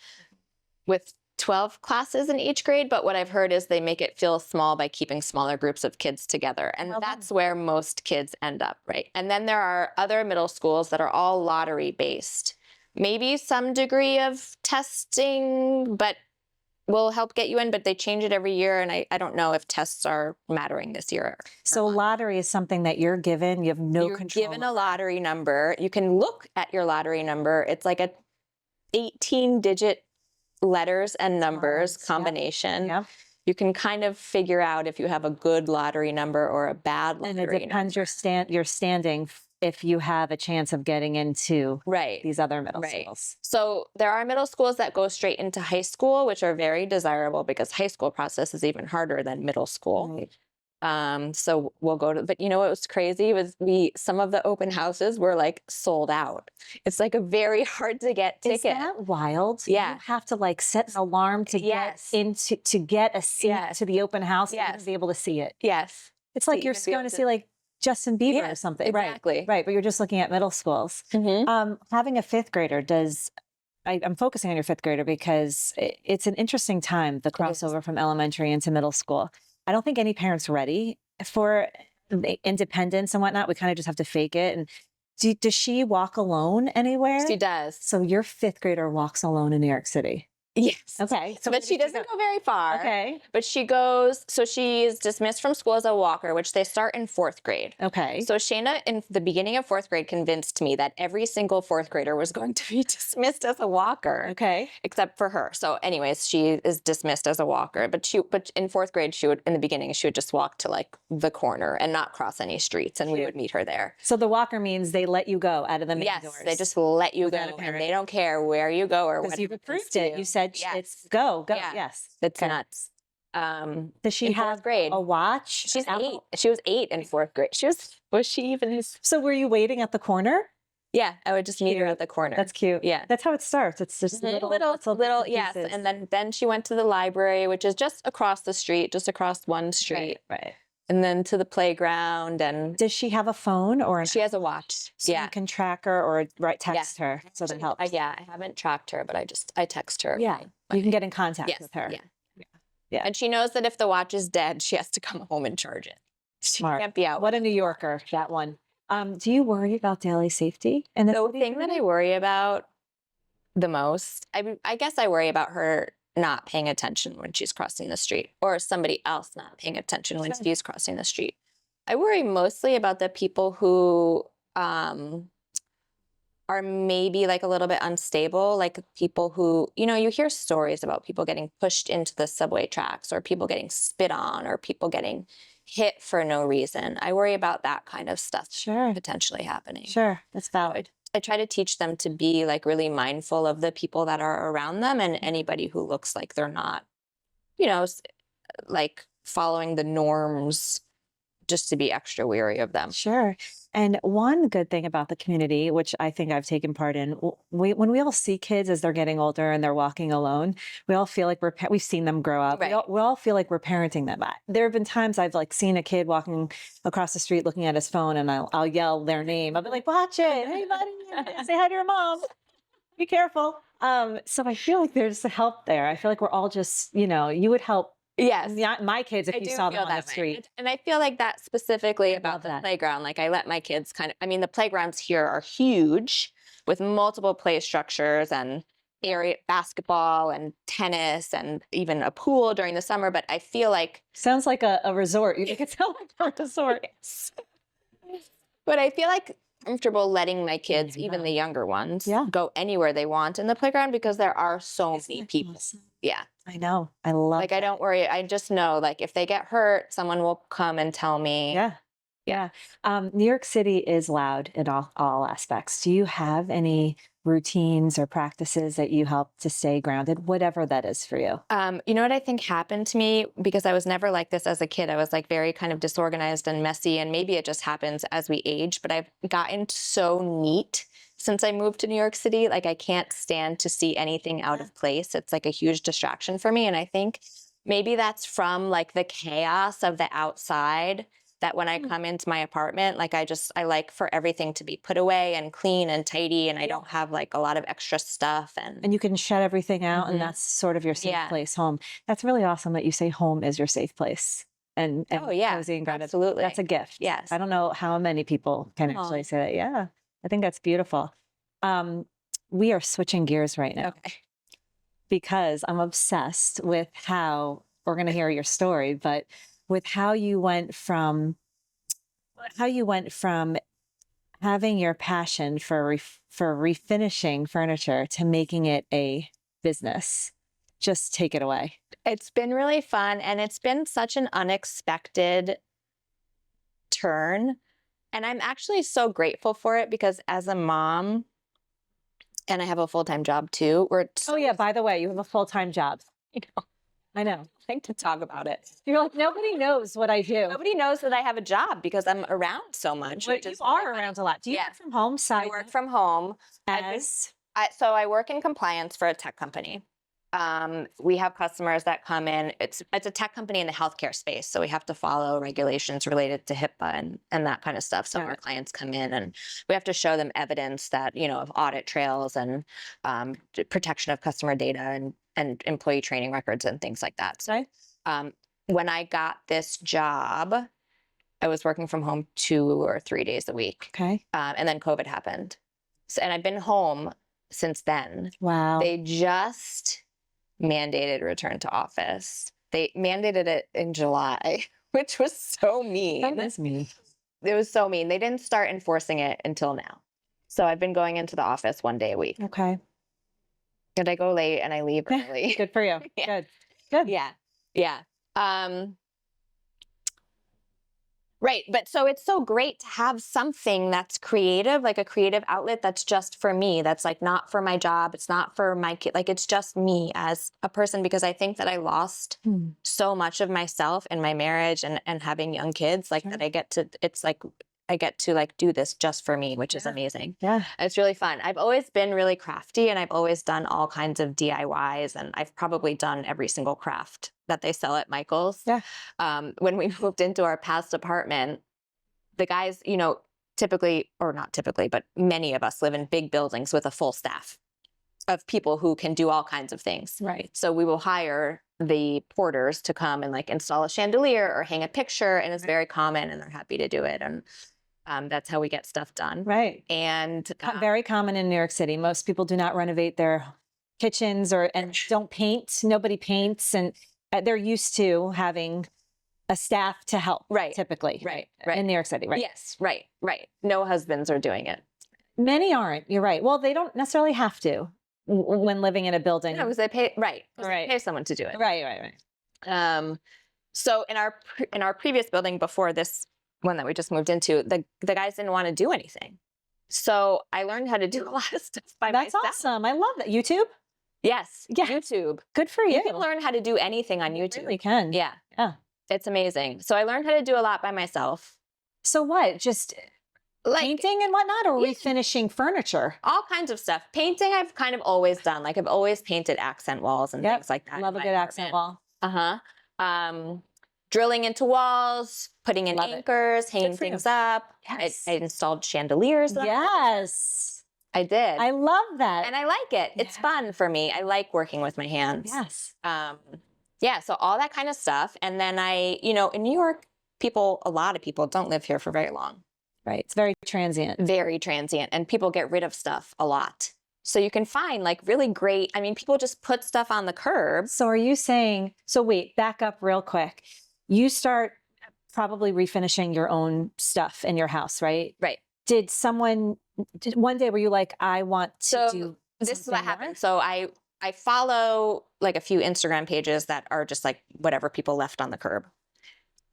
[SPEAKER 2] with 12 classes in each grade. But what I've heard is they make it feel small by keeping smaller groups of kids together. And
[SPEAKER 1] Well done.
[SPEAKER 2] that's where most kids end up, right? And then there are other middle schools that are all lottery based. Maybe some degree of testing, but will help get you in, but they change it every year. And I don't know if tests are mattering this year.
[SPEAKER 1] So lottery is something that you're given. You have no
[SPEAKER 2] You're
[SPEAKER 1] control.
[SPEAKER 2] given a lottery number. You can look at your lottery number. It's like a 18-digit letters and numbers
[SPEAKER 1] Yep.
[SPEAKER 2] combination.
[SPEAKER 1] Yep.
[SPEAKER 2] You can kind of figure out if you have a good lottery number or a bad lottery
[SPEAKER 1] And it depends your standing if you have a chance of getting into
[SPEAKER 2] Right.
[SPEAKER 1] these other middle
[SPEAKER 2] Right.
[SPEAKER 1] schools.
[SPEAKER 2] So there are middle schools that go straight into high school, which are very desirable because high school process is even harder than middle school.
[SPEAKER 1] Right.
[SPEAKER 2] So we'll go to, but you know what was crazy was some of the open houses were like sold out. It's like a very hard to get
[SPEAKER 1] Is
[SPEAKER 2] ticket.
[SPEAKER 1] that wild?
[SPEAKER 2] Yeah.
[SPEAKER 1] You have to like set an alarm to
[SPEAKER 2] Yes.
[SPEAKER 1] get a seat
[SPEAKER 2] Yes.
[SPEAKER 1] to the open house and
[SPEAKER 2] Yes.
[SPEAKER 1] be able to see it.
[SPEAKER 2] Yes.
[SPEAKER 1] It's like
[SPEAKER 2] To
[SPEAKER 1] you're
[SPEAKER 2] even be
[SPEAKER 1] going
[SPEAKER 2] able
[SPEAKER 1] to
[SPEAKER 2] to-
[SPEAKER 1] see like Justin Bieber or
[SPEAKER 2] Yes,
[SPEAKER 1] something.
[SPEAKER 2] exactly.
[SPEAKER 1] Right. But you're just looking at middle schools.
[SPEAKER 2] Mhm.
[SPEAKER 1] Having a 5th grader I'm focusing on your 5th grader because it's an interesting time, the
[SPEAKER 2] is.
[SPEAKER 1] crossover from elementary into middle school. I don't think any parent's ready for the independence and whatnot. We kind of just have to fake it. And does she walk alone anywhere?
[SPEAKER 2] She does.
[SPEAKER 1] So your 5th grader walks alone in New York City.
[SPEAKER 2] Yes.
[SPEAKER 1] Okay. So
[SPEAKER 2] But she doesn't go very far.
[SPEAKER 1] Okay.
[SPEAKER 2] But she goes, so she's dismissed from school as a walker, which they start in 4th grade.
[SPEAKER 1] Okay.
[SPEAKER 2] So Shayna, in the beginning of 4th grade, convinced me that every single 4th grader was going to be dismissed as a walker,
[SPEAKER 1] Okay.
[SPEAKER 2] except for her. So anyways, she is dismissed as a walker. But in 4th grade, in the beginning, she would just walk to like the corner and not cross any streets, and we would meet her there.
[SPEAKER 1] So the walker means they let you go out of the main
[SPEAKER 2] Yes,
[SPEAKER 1] doors.
[SPEAKER 2] they just let you
[SPEAKER 1] Without a
[SPEAKER 2] go,
[SPEAKER 1] parent.
[SPEAKER 2] and they don't care where you go or
[SPEAKER 1] Because
[SPEAKER 2] what
[SPEAKER 1] you've
[SPEAKER 2] happens
[SPEAKER 1] approved
[SPEAKER 2] to
[SPEAKER 1] it. You said
[SPEAKER 2] Yes.
[SPEAKER 1] it's go.
[SPEAKER 2] Yeah.
[SPEAKER 1] Yes.
[SPEAKER 2] That's
[SPEAKER 1] Okay.
[SPEAKER 2] nuts.
[SPEAKER 1] Does she
[SPEAKER 2] in 4th
[SPEAKER 1] have
[SPEAKER 2] grade.
[SPEAKER 1] a watch?
[SPEAKER 2] She's
[SPEAKER 1] Apple?
[SPEAKER 2] 8. She was 8 in 4th grade. Was she even?
[SPEAKER 1] So were you waiting at the corner?
[SPEAKER 2] Yeah, I would just meet her
[SPEAKER 1] Cute.
[SPEAKER 2] at the corner.
[SPEAKER 1] That's cute.
[SPEAKER 2] Yeah.
[SPEAKER 1] Yes.
[SPEAKER 2] Mm-hmm.
[SPEAKER 1] How it starts. It's just little
[SPEAKER 2] Yes. And then she went to the library, which is just across the street, just across one street.
[SPEAKER 1] Right.
[SPEAKER 2] and then to the playground. And
[SPEAKER 1] Does she have a phone or
[SPEAKER 2] she has a watch.
[SPEAKER 1] so
[SPEAKER 2] Yeah.
[SPEAKER 1] you can track her or text her? So that helps.
[SPEAKER 2] Yeah, I haven't tracked her, but I text her.
[SPEAKER 1] Yeah. You can get in contact
[SPEAKER 2] Yes.
[SPEAKER 1] with her.
[SPEAKER 2] Yeah. And she knows that if the watch is dead, she has to come home and charge it.
[SPEAKER 1] Smart.
[SPEAKER 2] She can't be out.
[SPEAKER 1] What a New Yorker, that one. Do you worry about daily safety? And
[SPEAKER 2] The thing that I worry about the most, I guess I worry about her not paying attention when she's crossing the street, or somebody else not paying attention when she's crossing the street. I worry mostly about the people who are maybe like a little bit unstable, like people who, you hear stories about people getting pushed into the subway tracks, or people getting spit on, or people getting hit for no reason. I worry about that kind of stuff potentially happening.
[SPEAKER 1] Sure, that's valid.
[SPEAKER 2] I try to teach them to be like really mindful of the people that are around them, and anybody who looks like they're not, like following the norms, just to be extra wary of them.
[SPEAKER 1] Sure. And one good thing about the community, which I think I've taken part in, when we all see kids as they're getting older and they're walking alone, we all feel like we've seen them grow up.
[SPEAKER 2] Right.
[SPEAKER 1] We all feel like we're parenting them. There have been times I've like seen a kid walking across the street looking at his phone, and I'll yell their name. I'll be like, "Watch it, hey buddy, say hi to your mom. Be careful." So I feel like there's help there. I feel like we're all just, you would help.
[SPEAKER 2] Yes.
[SPEAKER 1] My kids, if you saw them on the street.
[SPEAKER 2] And I feel like that specifically about the playground. Like I let my kids the playgrounds here are huge with multiple play structures and area basketball and tennis and even a pool during the summer. But I feel like.
[SPEAKER 1] Sounds like a resort. You could sound like a resort.
[SPEAKER 2] But I feel like comfortable letting my kids, even the younger ones, go anywhere they want in the playground, because there are so many people. Awesome? Yeah.
[SPEAKER 1] I know. I love
[SPEAKER 2] I don't worry. I just know, like, if they get hurt, someone will come and tell me.
[SPEAKER 1] Yeah. New York City is loud in all aspects. Do you have any routines or practices that you help to stay grounded, whatever that is for you?
[SPEAKER 2] You know what I think happened to me, because I was never like this as a kid. I was like very kind of disorganized and messy, and maybe it just happens as we age, but I've gotten so neat since I moved to New York City. Like I can't stand to see anything out of place. It's like a huge distraction for me. And I think maybe that's from like the chaos of the outside, that when I come into my apartment, like I like for everything to be put away and clean and tidy, and I don't have like a lot of extra stuff. And
[SPEAKER 1] you can shut everything out, and that's sort of your safe place, home. That's really awesome that you say home is your safe place. And cozy and grounded.
[SPEAKER 2] Absolutely.
[SPEAKER 1] That's a gift.
[SPEAKER 2] Yes.
[SPEAKER 1] I don't know how many people can actually say that. Yeah, I think that's beautiful. We are switching gears right now.
[SPEAKER 2] Okay.
[SPEAKER 1] Because I'm obsessed with how, we're going to hear your story, but with how you went from having your passion for refinishing furniture to making it a business. Just take it away.
[SPEAKER 2] It's been really fun, and it's been such an unexpected turn. And I'm actually so grateful for it, because as a mom, and I have a full-time job too.
[SPEAKER 1] By the way, you have a full-time job. I know.
[SPEAKER 2] I like to talk about it.
[SPEAKER 1] You're like, nobody knows what I do.
[SPEAKER 2] Nobody knows that I have a job, because I'm around so much.
[SPEAKER 1] But you are around a lot. Do you work from home?
[SPEAKER 2] I work from home. So I work in compliance for a tech company. We have customers that come in. It's a tech company in the healthcare space, so we have to follow regulations related to HIPAA and that kind of stuff. So our clients come in, and we have to show them evidence that, of audit trails and protection of customer data and employee training records and things like that. So when I got this job, I was working from home 2 or 3 days a week.
[SPEAKER 1] Okay.
[SPEAKER 2] And then COVID happened. And I've been home since then.
[SPEAKER 1] Wow.
[SPEAKER 2] They just mandated return to office. They mandated it in July, which was so mean.
[SPEAKER 1] That is mean.
[SPEAKER 2] It was so mean. They didn't start enforcing it until now. So I've been going into the office 1 day a week.
[SPEAKER 1] Okay.
[SPEAKER 2] And I go late and I leave early.
[SPEAKER 1] Good for you.
[SPEAKER 2] Yeah.
[SPEAKER 1] Good.
[SPEAKER 2] Yeah. Right. But so it's so great to have something that's creative, like a creative outlet that's just for me. That's like not for my job. It's not for my kid. Like it's just me as a person, because I think that I lost so much of myself in my marriage and having young kids, like that I get to, it's like I get to like do this just for me, which is amazing.
[SPEAKER 1] Yeah.
[SPEAKER 2] It's really fun. I've always been really crafty, and I've always done all kinds of DIYs, and I've probably done every single craft that they sell at Michael's.
[SPEAKER 1] Yeah.
[SPEAKER 2] When we moved into our past apartment, the guys, you know, typically, or not typically, but many of us live in big buildings with a full staff of people who can do all kinds of things.
[SPEAKER 1] Right.
[SPEAKER 2] So we will hire the porters to come and like install a chandelier or hang a picture, and it's very common, and they're happy to do it. And that's how we get stuff done.
[SPEAKER 1] Right.
[SPEAKER 2] And
[SPEAKER 1] Very common in New York City. Most people do not renovate their kitchens and don't paint. Nobody paints, and they're used to having a staff to help.
[SPEAKER 2] Right.
[SPEAKER 1] Typically.
[SPEAKER 2] Right.
[SPEAKER 1] In New York City. Right.
[SPEAKER 2] Yes. Right. No husbands are doing it.
[SPEAKER 1] Many aren't. You're right. Well, they don't necessarily have to when living in a building.
[SPEAKER 2] No, because they pay. Right.
[SPEAKER 1] Right.
[SPEAKER 2] They pay someone to do it.
[SPEAKER 1] Right.
[SPEAKER 2] So in our previous building before this one that we just moved into, the guys didn't want to do anything. So I learned how to do a lot of stuff by
[SPEAKER 1] That's
[SPEAKER 2] myself.
[SPEAKER 1] awesome. I love that. YouTube?
[SPEAKER 2] Yes.
[SPEAKER 1] Yeah.
[SPEAKER 2] YouTube.
[SPEAKER 1] Good for you.
[SPEAKER 2] You can learn how to do anything on YouTube.
[SPEAKER 1] You really can.
[SPEAKER 2] Yeah.
[SPEAKER 1] Yeah.
[SPEAKER 2] It's amazing. So I learned how to do a lot by myself.
[SPEAKER 1] So what? Just
[SPEAKER 2] Like
[SPEAKER 1] painting and whatnot, or
[SPEAKER 2] Yeah.
[SPEAKER 1] refinishing furniture?
[SPEAKER 2] all kinds of stuff. Painting I've kind of always done. Like I've always painted accent walls and
[SPEAKER 1] Yep.
[SPEAKER 2] things like that.
[SPEAKER 1] Love a
[SPEAKER 2] in
[SPEAKER 1] good
[SPEAKER 2] my
[SPEAKER 1] accent
[SPEAKER 2] apartment.
[SPEAKER 1] wall.
[SPEAKER 2] Drilling into walls, putting in
[SPEAKER 1] Love it.
[SPEAKER 2] anchors, hanging
[SPEAKER 1] for you.
[SPEAKER 2] things up.
[SPEAKER 1] Yes.
[SPEAKER 2] I installed chandeliers.
[SPEAKER 1] Yes.
[SPEAKER 2] I did.
[SPEAKER 1] I love that.
[SPEAKER 2] And I like it. It's
[SPEAKER 1] Yeah.
[SPEAKER 2] fun for me. I like working with my hands.
[SPEAKER 1] Yes.
[SPEAKER 2] Yeah, so all that kind of stuff. And then in New York, a lot of people don't live here for very long.
[SPEAKER 1] Right. It's very transient.
[SPEAKER 2] Very transient, and people get rid of stuff a lot. So you can find like really great, people just put stuff on the curb.
[SPEAKER 1] So are you saying, so wait, back up real quick. You start probably refinishing your own stuff in your house, right?
[SPEAKER 2] Right.
[SPEAKER 1] One day were you like, I want to
[SPEAKER 2] So
[SPEAKER 1] do
[SPEAKER 2] this is what
[SPEAKER 1] something more?
[SPEAKER 2] happened. So I follow like a few Instagram pages that are just like whatever people left on the curb.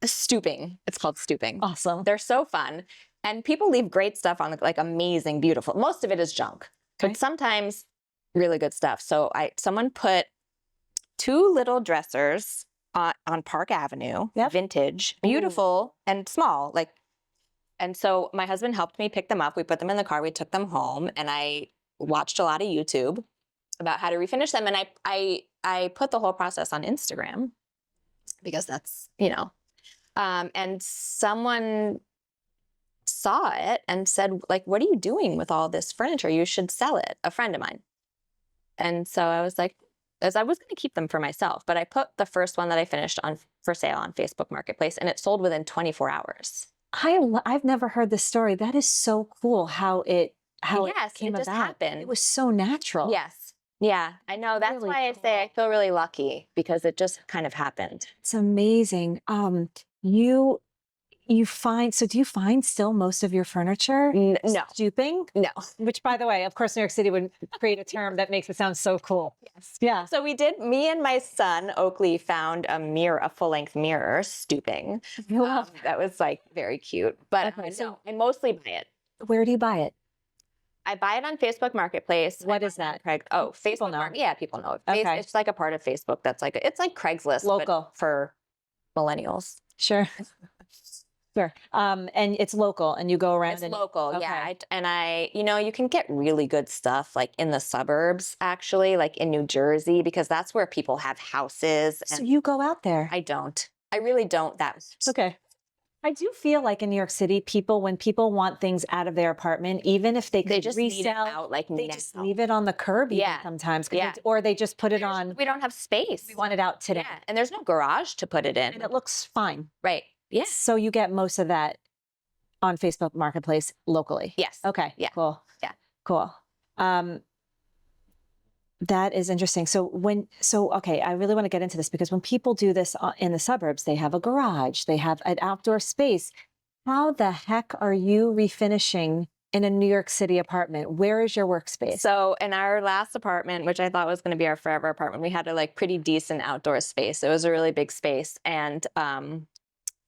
[SPEAKER 2] Stooping. It's called stooping.
[SPEAKER 1] Awesome.
[SPEAKER 2] They're so fun. And people leave great stuff on like amazing, beautiful. Most of it is junk,
[SPEAKER 1] Okay.
[SPEAKER 2] but sometimes really good stuff. So someone put 2 little dressers on Park Avenue,
[SPEAKER 1] Yep.
[SPEAKER 2] vintage, beautiful and small. And so my husband helped me pick them up. We put them in the car. We took them home, and I watched a lot of YouTube about how to refinish them. And I put the whole process on Instagram because that's, and someone saw it and said, like, what are you doing with all this furniture? You should sell it. A friend of mine. And so I was like, as I was going to keep them for myself, but I put the first one that I finished on for sale on Facebook Marketplace, and it sold within 24 hours.
[SPEAKER 1] I've never heard this story. That is so cool how it came
[SPEAKER 2] just
[SPEAKER 1] about.
[SPEAKER 2] happened.
[SPEAKER 1] It was so natural.
[SPEAKER 2] Yes. Yeah, I know. That's
[SPEAKER 1] Really
[SPEAKER 2] why I say I feel really lucky, because it just kind of happened.
[SPEAKER 1] It's amazing. Do you find still most of your furniture
[SPEAKER 2] No,
[SPEAKER 1] stooping?
[SPEAKER 2] no.
[SPEAKER 1] Which, by the way, of course, New York City would create a term that makes it sound so cool.
[SPEAKER 2] Yes.
[SPEAKER 1] Yeah.
[SPEAKER 2] So me and my son, Oakley, found a full-length mirror stooping. That was like very cute. But
[SPEAKER 1] Okay, so-
[SPEAKER 2] no, I mostly buy it.
[SPEAKER 1] Where do you buy it?
[SPEAKER 2] I buy it on Facebook Marketplace.
[SPEAKER 1] What
[SPEAKER 2] I
[SPEAKER 1] is
[SPEAKER 2] buy it on
[SPEAKER 1] that?
[SPEAKER 2] Facebook
[SPEAKER 1] know.
[SPEAKER 2] Yeah, people know it.
[SPEAKER 1] Okay.
[SPEAKER 2] It's like a part of Facebook that's it's like Craigslist, but
[SPEAKER 1] Local.
[SPEAKER 2] for millennials.
[SPEAKER 1] Sure. Sure. And it's local, and you go around.
[SPEAKER 2] It's
[SPEAKER 1] and
[SPEAKER 2] local, yeah.
[SPEAKER 1] Okay.
[SPEAKER 2] You can get really good stuff like in the suburbs, actually, like in New Jersey, because that's where people have houses.
[SPEAKER 1] So
[SPEAKER 2] And
[SPEAKER 1] you go out there.
[SPEAKER 2] I don't. I really don't.
[SPEAKER 1] It's okay. I do feel like in New York City, when people want things out of their apartment, even if they could
[SPEAKER 2] just
[SPEAKER 1] resell,
[SPEAKER 2] need it out like
[SPEAKER 1] they
[SPEAKER 2] now.
[SPEAKER 1] just leave it on the curb even
[SPEAKER 2] Yeah.
[SPEAKER 1] sometimes.
[SPEAKER 2] Yeah.
[SPEAKER 1] Or they just put it on,
[SPEAKER 2] We don't have space.
[SPEAKER 1] we want it out today.
[SPEAKER 2] Yeah, and there's no garage to put it in.
[SPEAKER 1] And it looks fine.
[SPEAKER 2] Right. Yeah.
[SPEAKER 1] So you get most of that on Facebook Marketplace locally.
[SPEAKER 2] Yes.
[SPEAKER 1] Okay.
[SPEAKER 2] Yeah.
[SPEAKER 1] Cool.
[SPEAKER 2] Yeah.
[SPEAKER 1] Cool. That is interesting. Okay, I really want to get into this, because when people do this in the suburbs, they have a garage, they have an outdoor space. How the heck are you refinishing in a New York City apartment? Where is your workspace?
[SPEAKER 2] So in our last apartment, which I thought was going to be our forever apartment, we had a pretty decent outdoor space. It was a really big space, and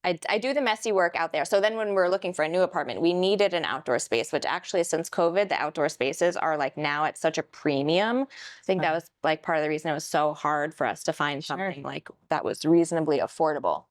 [SPEAKER 2] I do the messy work out there. So then when we're looking for a new apartment, we needed an outdoor space, which actually since COVID, the outdoor spaces are now at such a premium. I think that was part of the reason it was so hard for us to find something that was reasonably affordable.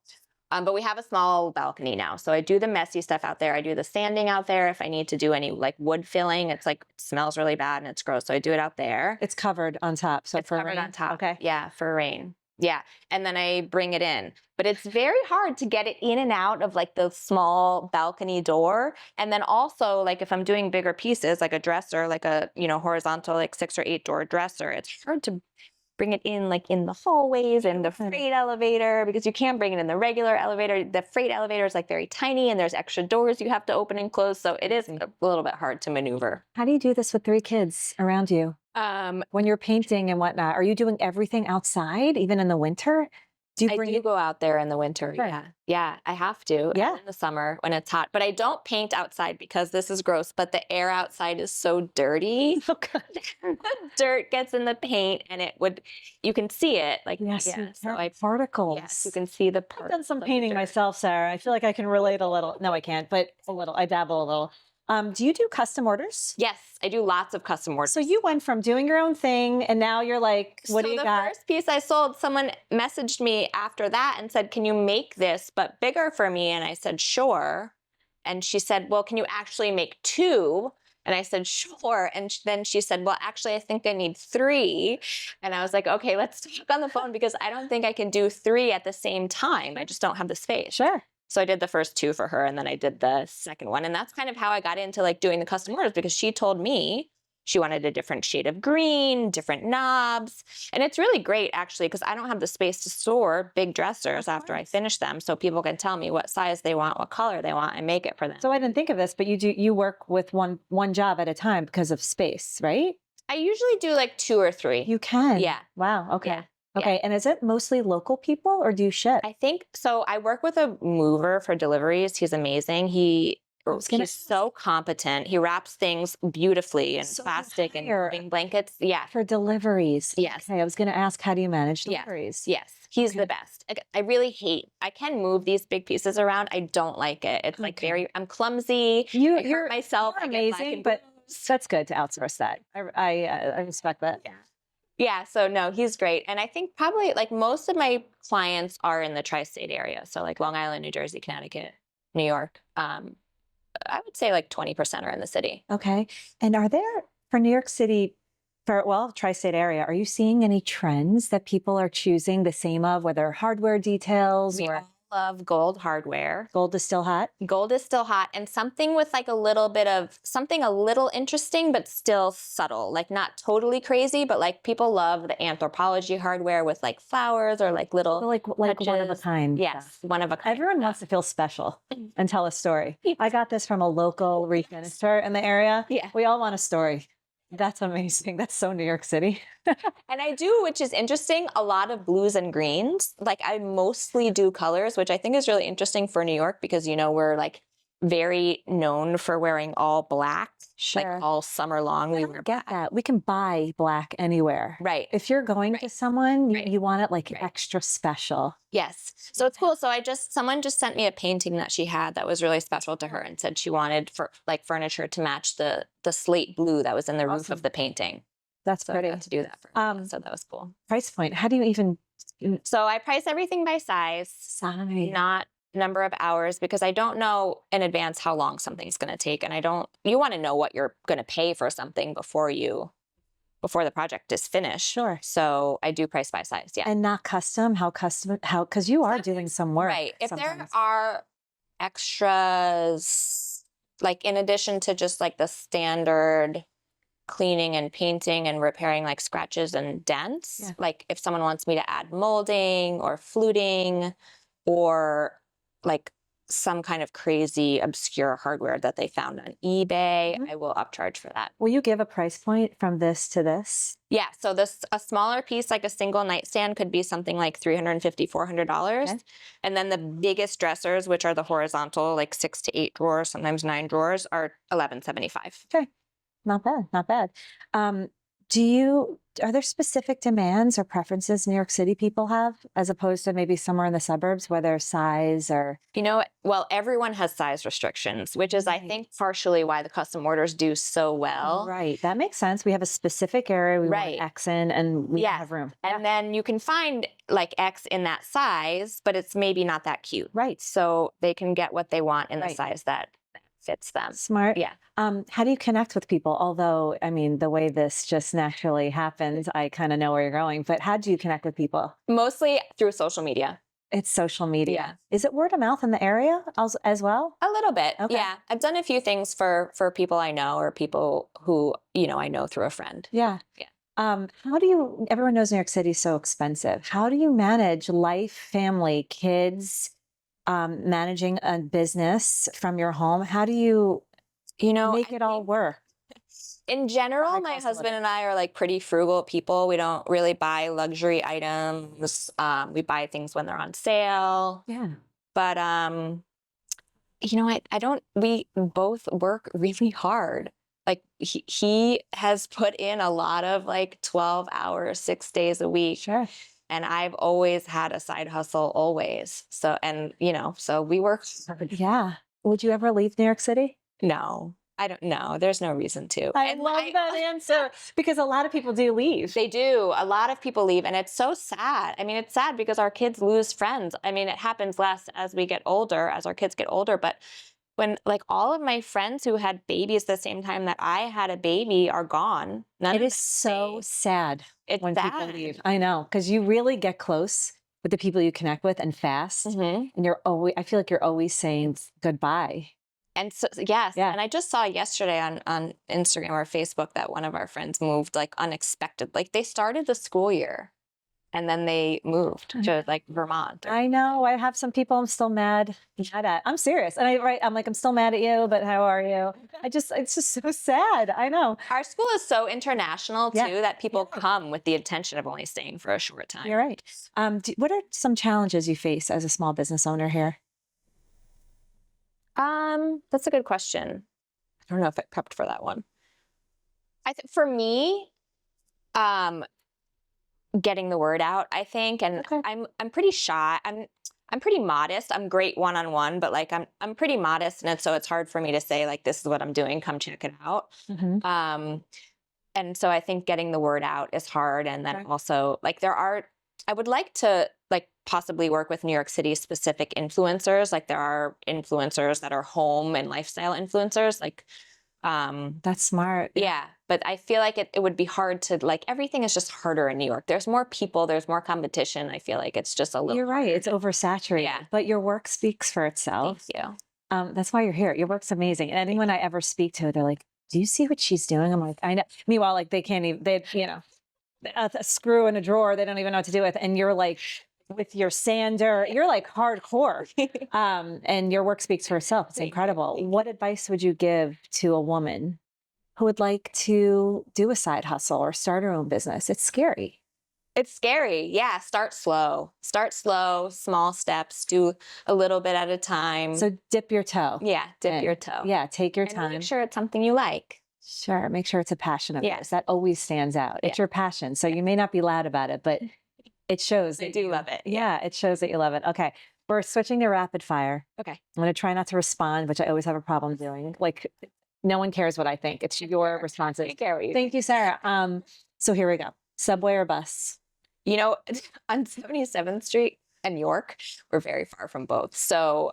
[SPEAKER 2] But we have a small balcony now. So I do the messy stuff out there. I do the sanding out there. If I need to do any like wood filling, it's like, it smells really bad and it's gross. So I do it out there.
[SPEAKER 1] It's covered on top. So
[SPEAKER 2] It's
[SPEAKER 1] for
[SPEAKER 2] covered
[SPEAKER 1] rain.
[SPEAKER 2] on top.
[SPEAKER 1] Okay.
[SPEAKER 2] Yeah, for rain. Yeah. And then I bring it in. But it's very hard to get it in and out of like the small balcony door. And then also, like if I'm doing bigger pieces, like a dresser, like a, horizontal, like 6 or 8 door dresser, it's hard to bring it in like in the hallways and the freight elevator, because you can't bring it in the regular elevator. The freight elevator is like very tiny and there's extra doors you have to open and close. So it is a little bit hard to maneuver.
[SPEAKER 1] How do you do this with 3 kids around you? When you're painting and whatnot, are you doing everything outside, even in the winter?
[SPEAKER 2] I do go out there in the winter.
[SPEAKER 1] Right.
[SPEAKER 2] Yeah. Yeah, I have to.
[SPEAKER 1] Yeah.
[SPEAKER 2] And in the summer when it's hot. But I don't paint outside because this is gross, but the air outside is so dirty.
[SPEAKER 1] Oh, God.
[SPEAKER 2] The dirt gets in the paint and you can see it. Like,
[SPEAKER 1] Yes,
[SPEAKER 2] yeah. So
[SPEAKER 1] particles.
[SPEAKER 2] yes, you can see the
[SPEAKER 1] I've
[SPEAKER 2] particles.
[SPEAKER 1] done some painting myself, Sarah. I feel like I can relate a little. No, I can't, but a little. I dabble a little. Do you do custom orders?
[SPEAKER 2] Yes, I do lots of custom orders.
[SPEAKER 1] So you went from doing your own thing and now you're like, what do you got?
[SPEAKER 2] The first piece I sold, someone messaged me after that and said, can you make this but bigger for me? And I said, sure. And she said, well, can you actually make 2? And I said, sure. And then she said, well, actually, I think I need 3. And I was like, okay, let's talk on the phone because I don't think I can do 3 at the same time. I just don't have the space.
[SPEAKER 1] Sure.
[SPEAKER 2] So I did the first 2 for her and then I did the second one. And that's kind of how I got into like doing the custom orders, because she told me she wanted a different shade of green, different knobs. And it's really great actually, because I don't have the space to store big dressers after I finish them. So people can tell me what size they want, what color they want, and make it for them.
[SPEAKER 1] So I didn't think of this, but you work with one job at a time because of space, right?
[SPEAKER 2] I usually do like 2 or 3.
[SPEAKER 1] You can.
[SPEAKER 2] Yeah.
[SPEAKER 1] Wow. Okay.
[SPEAKER 2] Yeah.
[SPEAKER 1] Okay.
[SPEAKER 2] Yeah.
[SPEAKER 1] And is it mostly local people or do you ship?
[SPEAKER 2] I think so. I work with a mover for deliveries. He's amazing. He's so competent. He wraps things beautifully in plastic and moving blankets. Yeah.
[SPEAKER 1] For deliveries.
[SPEAKER 2] Yes.
[SPEAKER 1] Okay. I was going to ask, how do you manage deliveries?
[SPEAKER 2] Yes. He's the best. I really I can move these big pieces around. I don't like it. It's like I'm clumsy. I hurt myself.
[SPEAKER 1] You're amazing, but that's good to outsource that. I respect that.
[SPEAKER 2] Yeah. Yeah, so no, he's great. And I think probably like most of my clients are in the tri-state area. So like Long Island, New Jersey, Connecticut, New York. I would say like 20% are in the city.
[SPEAKER 1] Okay. And are there, for New York City, tri-state area, are you seeing any trends that people are choosing the same of, whether hardware details
[SPEAKER 2] We
[SPEAKER 1] or?
[SPEAKER 2] all love gold hardware.
[SPEAKER 1] Gold is still hot?
[SPEAKER 2] Gold is still hot, and something with like a little bit of something a little interesting, but still subtle, like not totally crazy, but like people love the anthropology hardware with like flowers or like little
[SPEAKER 1] Like one of a kind.
[SPEAKER 2] Yes,
[SPEAKER 1] stuff.
[SPEAKER 2] one of a kind.
[SPEAKER 1] Everyone wants to feel special and tell a story. I got this from a local refinisher in the area.
[SPEAKER 2] Yeah.
[SPEAKER 1] We all want a story. That's amazing. That's so New York City.
[SPEAKER 2] And I do, which is interesting, a lot of blues and greens. Like I mostly do colors, which I think is really interesting for New York because, we're like very known for wearing all black, like all summer long. We wear
[SPEAKER 1] get that. We can buy black anywhere.
[SPEAKER 2] Right.
[SPEAKER 1] If you're going to someone, you want it like extra special.
[SPEAKER 2] Yes. So it's cool. So someone just sent me a painting that she had that was really special to her and said she wanted for like furniture to match the slate blue that was in the roof of the painting.
[SPEAKER 1] That's
[SPEAKER 2] so
[SPEAKER 1] pretty.
[SPEAKER 2] I got to do that for her. So that was cool.
[SPEAKER 1] Price point. How do you even?
[SPEAKER 2] So I price everything by size, not number of hours, because I don't know in advance how long something's going to take. And you want to know what you're going to pay for something before the project is finished.
[SPEAKER 1] Sure.
[SPEAKER 2] So I do price by size. Yeah.
[SPEAKER 1] And not custom. How, because you are doing some work.
[SPEAKER 2] Right. If there are extras, like in addition to just like the standard cleaning and painting and repairing like scratches and dents, like if someone wants me to add molding or fluting or like some kind of crazy obscure hardware that they found on eBay, I will upcharge for that.
[SPEAKER 1] Will you give a price point from this to this?
[SPEAKER 2] Yeah, so a smaller piece, like a single nightstand, could be something like $350, $400. Okay. And then the biggest dressers, which are the horizontal, like 6 to 8 drawers, sometimes 9 drawers, are $11.75.
[SPEAKER 1] Okay, not bad, not bad. Do you are there specific demands or preferences New York City people have as opposed to maybe somewhere in the suburbs, whether size or?
[SPEAKER 2] Well, everyone has size restrictions, which is, I
[SPEAKER 1] Right.
[SPEAKER 2] think, partially why the custom orders do so well.
[SPEAKER 1] Right. That makes sense. We have a specific area we want
[SPEAKER 2] Right.
[SPEAKER 1] X in and we don't
[SPEAKER 2] Yes.
[SPEAKER 1] have room.
[SPEAKER 2] And then you can find like X in that size, but it's maybe not that cute.
[SPEAKER 1] Right.
[SPEAKER 2] So they can get what they want in the
[SPEAKER 1] Right.
[SPEAKER 2] size that fits them.
[SPEAKER 1] Smart.
[SPEAKER 2] Yeah.
[SPEAKER 1] How do you connect with people? Although, I mean, the way this just naturally happens, I kind of know where you're going, but how do you connect with people?
[SPEAKER 2] Mostly through social media.
[SPEAKER 1] It's social media.
[SPEAKER 2] Yeah.
[SPEAKER 1] Is it word of mouth in the area as well?
[SPEAKER 2] A little bit.
[SPEAKER 1] Okay.
[SPEAKER 2] Yeah. I've done a few things for people I know or people who, I know through a friend.
[SPEAKER 1] Yeah.
[SPEAKER 2] Yeah.
[SPEAKER 1] Everyone knows New York City is so expensive. How do you manage life, family, kids, managing a business from your home? How do you make it all work?
[SPEAKER 2] In general,
[SPEAKER 1] High
[SPEAKER 2] my
[SPEAKER 1] cost of
[SPEAKER 2] husband
[SPEAKER 1] living.
[SPEAKER 2] and I are like pretty frugal people. We don't really buy luxury items. We buy things when they're on sale.
[SPEAKER 1] Yeah.
[SPEAKER 2] But I don't. We both work really hard. Like he has put in a lot of like 12 hours, 6 days a week.
[SPEAKER 1] Sure.
[SPEAKER 2] And I've always had a side hustle always. So we work hard.
[SPEAKER 1] Yeah. Would you ever leave New York City?
[SPEAKER 2] No, I don't know. There's no reason to.
[SPEAKER 1] I
[SPEAKER 2] And
[SPEAKER 1] love that answer because a lot of people do leave.
[SPEAKER 2] They do. A lot of people leave, and it's so sad. I mean, it's sad because our kids lose friends. I mean, it happens less as we get older, as our kids get older. But when like all of my friends who had babies the same time that I had a baby are gone. None
[SPEAKER 1] It
[SPEAKER 2] of
[SPEAKER 1] is
[SPEAKER 2] them
[SPEAKER 1] so
[SPEAKER 2] stay.
[SPEAKER 1] sad
[SPEAKER 2] It's
[SPEAKER 1] when people
[SPEAKER 2] sad.
[SPEAKER 1] leave. I know, because you really get close with the people you connect with and fast.
[SPEAKER 2] Mhm.
[SPEAKER 1] And I feel like you're always saying goodbye.
[SPEAKER 2] And so, yes.
[SPEAKER 1] Yeah.
[SPEAKER 2] And I just saw yesterday on Instagram or Facebook that one of our friends moved like unexpected. Like they started the school year and then they moved to like Vermont.
[SPEAKER 1] I know. I have some people I'm still mad at. I'm serious. And I'm like, I'm still mad at you, but how are you? It's just so sad. I know.
[SPEAKER 2] Our school is so international too
[SPEAKER 1] Yeah.
[SPEAKER 2] that people come with the intention of only staying for a short time.
[SPEAKER 1] You're right. What are some challenges you face as a small business owner here?
[SPEAKER 2] That's a good question. I don't know if I prepped for that one. For me, getting the word out, I think, and
[SPEAKER 1] Okay.
[SPEAKER 2] I'm pretty shy. I'm pretty modest. I'm great one-on-one, but like I'm pretty modest, and so it's hard for me to say like this is what I'm doing. Come check it out.
[SPEAKER 1] Mhm.
[SPEAKER 2] And so I think getting the word out is hard, and then
[SPEAKER 1] Okay.
[SPEAKER 2] also like I would like to like possibly work with New York City specific influencers. Like there are influencers that are home and lifestyle influencers. Like,
[SPEAKER 1] That's smart.
[SPEAKER 2] yeah. But I feel like it would be hard to like everything is just harder in New York. There's more people. There's more competition. I feel like it's just a little.
[SPEAKER 1] You're right. It's oversaturated.
[SPEAKER 2] Yeah.
[SPEAKER 1] But your work speaks for itself.
[SPEAKER 2] Thank you.
[SPEAKER 1] That's why you're here. Your work's amazing. And anyone I ever speak to, they're like, "Do you see what she's doing?" I'm like, "I know." Meanwhile, like they can't even. A screw in a drawer they don't even know what to do with, and you're like with your sander, you're like hardcore. And your work speaks for itself. It's incredible. What advice would you give to a woman who would like to do a side hustle or start her own business? It's scary.
[SPEAKER 2] It's scary. Yeah. Start slow, small steps, do a little bit at a time.
[SPEAKER 1] So dip your toe.
[SPEAKER 2] yeah, dip
[SPEAKER 1] in.
[SPEAKER 2] your toe.
[SPEAKER 1] Yeah, take your
[SPEAKER 2] And
[SPEAKER 1] time.
[SPEAKER 2] make sure it's something you like.
[SPEAKER 1] Sure. Make sure it's a passion of
[SPEAKER 2] Yes.
[SPEAKER 1] yours. That always stands out. It's your passion. So you may not be loud about it, but it shows.
[SPEAKER 2] I
[SPEAKER 1] that
[SPEAKER 2] do
[SPEAKER 1] you-
[SPEAKER 2] love it.
[SPEAKER 1] Yeah, it shows that you love it. Okay. We're switching to rapid fire.
[SPEAKER 2] Okay.
[SPEAKER 1] I'm going to try not to respond, which I always have a problem doing. Like, no one cares what I think. It's your responses.
[SPEAKER 2] I care what you
[SPEAKER 1] Thank you, Sarah. So here we go. Subway or bus?
[SPEAKER 2] On 77th Street and York, we're very far from both. So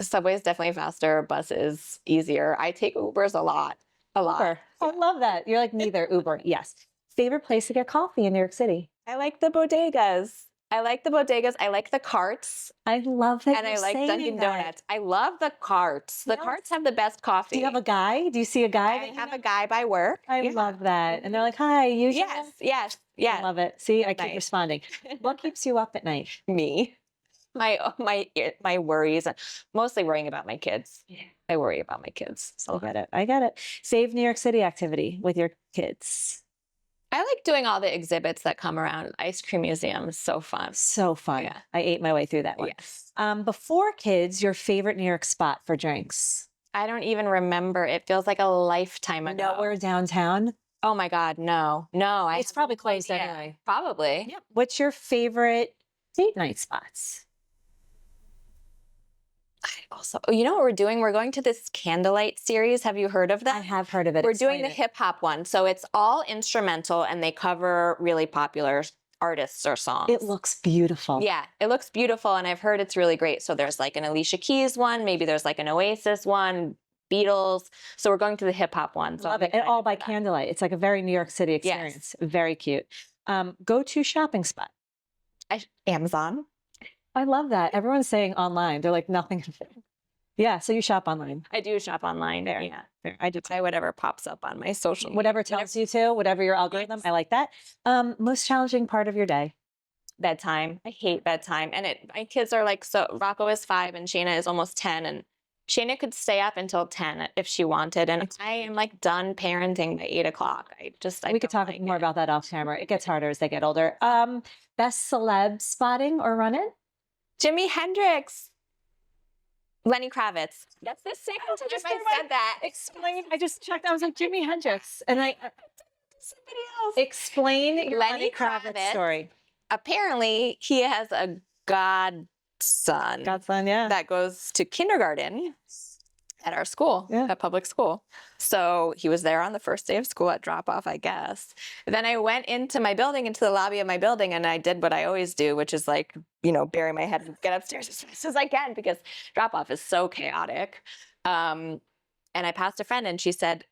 [SPEAKER 2] subway is definitely faster. Bus is easier. I take Ubers a lot.
[SPEAKER 1] Uber. I love that. You're like neither. Uber. Yes. Favorite place to get coffee in New York City?
[SPEAKER 2] I like the bodegas. I like the carts.
[SPEAKER 1] I love that.
[SPEAKER 2] And I
[SPEAKER 1] you're
[SPEAKER 2] like
[SPEAKER 1] saying
[SPEAKER 2] Dunkin'
[SPEAKER 1] that.
[SPEAKER 2] Donuts. I love the carts. The
[SPEAKER 1] Yes.
[SPEAKER 2] carts have the best coffee.
[SPEAKER 1] Do you have a guy? Do you see a guy?
[SPEAKER 2] I have a guy by work.
[SPEAKER 1] I
[SPEAKER 2] Yeah.
[SPEAKER 1] love that. And they're like, "Hi, you."
[SPEAKER 2] Yes.
[SPEAKER 1] I love it. See, I keep
[SPEAKER 2] Nice.
[SPEAKER 1] responding. What keeps you up at night?
[SPEAKER 2] Me. My worries, mostly worrying about my kids.
[SPEAKER 1] Yeah.
[SPEAKER 2] I worry about my kids.
[SPEAKER 1] I
[SPEAKER 2] So
[SPEAKER 1] get it. I get it. Save New York City activity with your kids.
[SPEAKER 2] I like doing all the exhibits that come around. Ice cream museum is so fun.
[SPEAKER 1] So fun.
[SPEAKER 2] Yeah.
[SPEAKER 1] I ate my way through that one.
[SPEAKER 2] Yes.
[SPEAKER 1] Before kids, your favorite New York spot for drinks?
[SPEAKER 2] I don't even remember. It feels like a lifetime ago.
[SPEAKER 1] Nowhere downtown.
[SPEAKER 2] Oh my God, no. I
[SPEAKER 1] It's
[SPEAKER 2] have
[SPEAKER 1] probably
[SPEAKER 2] no
[SPEAKER 1] closed
[SPEAKER 2] idea.
[SPEAKER 1] anyway.
[SPEAKER 2] Probably.
[SPEAKER 1] Yep. What's your favorite date night spots?
[SPEAKER 2] Also, you know what we're doing? We're going to this candlelight series. Have you heard of that?
[SPEAKER 1] I have heard of it.
[SPEAKER 2] We're doing
[SPEAKER 1] Explain
[SPEAKER 2] the
[SPEAKER 1] it.
[SPEAKER 2] hip hop one. So it's all instrumental and they cover really popular artists or songs.
[SPEAKER 1] It looks beautiful.
[SPEAKER 2] Yeah, it looks beautiful. And I've heard it's really great. So there's like an Alicia Keys one, maybe there's like an Oasis one, Beatles. So we're going to the hip hop one. So
[SPEAKER 1] Love
[SPEAKER 2] I'm
[SPEAKER 1] it. And all
[SPEAKER 2] excited
[SPEAKER 1] by
[SPEAKER 2] for that.
[SPEAKER 1] candlelight. It's like a very New York City experience. Very cute. Go-to shopping spot.
[SPEAKER 2] Amazon.
[SPEAKER 1] I love that. Everyone's saying online. They're like nothing. Yeah, so you shop online.
[SPEAKER 2] I do shop online.
[SPEAKER 1] Fair.
[SPEAKER 2] Yeah.
[SPEAKER 1] Fair. I do too.
[SPEAKER 2] Buy whatever pops up on my social media.
[SPEAKER 1] Whatever tells you to, whatever your algorithm. I like that. Most challenging part of your day.
[SPEAKER 2] Bedtime. I hate bedtime. And my kids are like, so Rocco is 5 and Shayna is almost 10. And Shayna could stay up until 10 if she wanted. And I am like done parenting by 8 o'clock. I
[SPEAKER 1] We could
[SPEAKER 2] don't
[SPEAKER 1] talk
[SPEAKER 2] like
[SPEAKER 1] more
[SPEAKER 2] it.
[SPEAKER 1] about that off camera. It gets harder as they get older. Best celeb spotting or run it?
[SPEAKER 2] Jimi Hendrix. Lenny Kravitz. That's the second time I said that.
[SPEAKER 1] Explain. I just checked. I was like Jimi Hendrix, and I
[SPEAKER 2] Somebody else.
[SPEAKER 1] explain your Lenny
[SPEAKER 2] Lenny
[SPEAKER 1] Kravitz
[SPEAKER 2] Kravitz.
[SPEAKER 1] story.
[SPEAKER 2] Apparently, he has a godson
[SPEAKER 1] Godson, yeah.
[SPEAKER 2] that goes to kindergarten at our school,
[SPEAKER 1] Yeah.
[SPEAKER 2] at public school. So he was there on the first day of school at drop off, I guess. Then I went into my building, into the lobby of my building, and I did what I always do, which is like, bury my head and get upstairs as fast as I can because drop off is so chaotic. And I passed a friend and she said,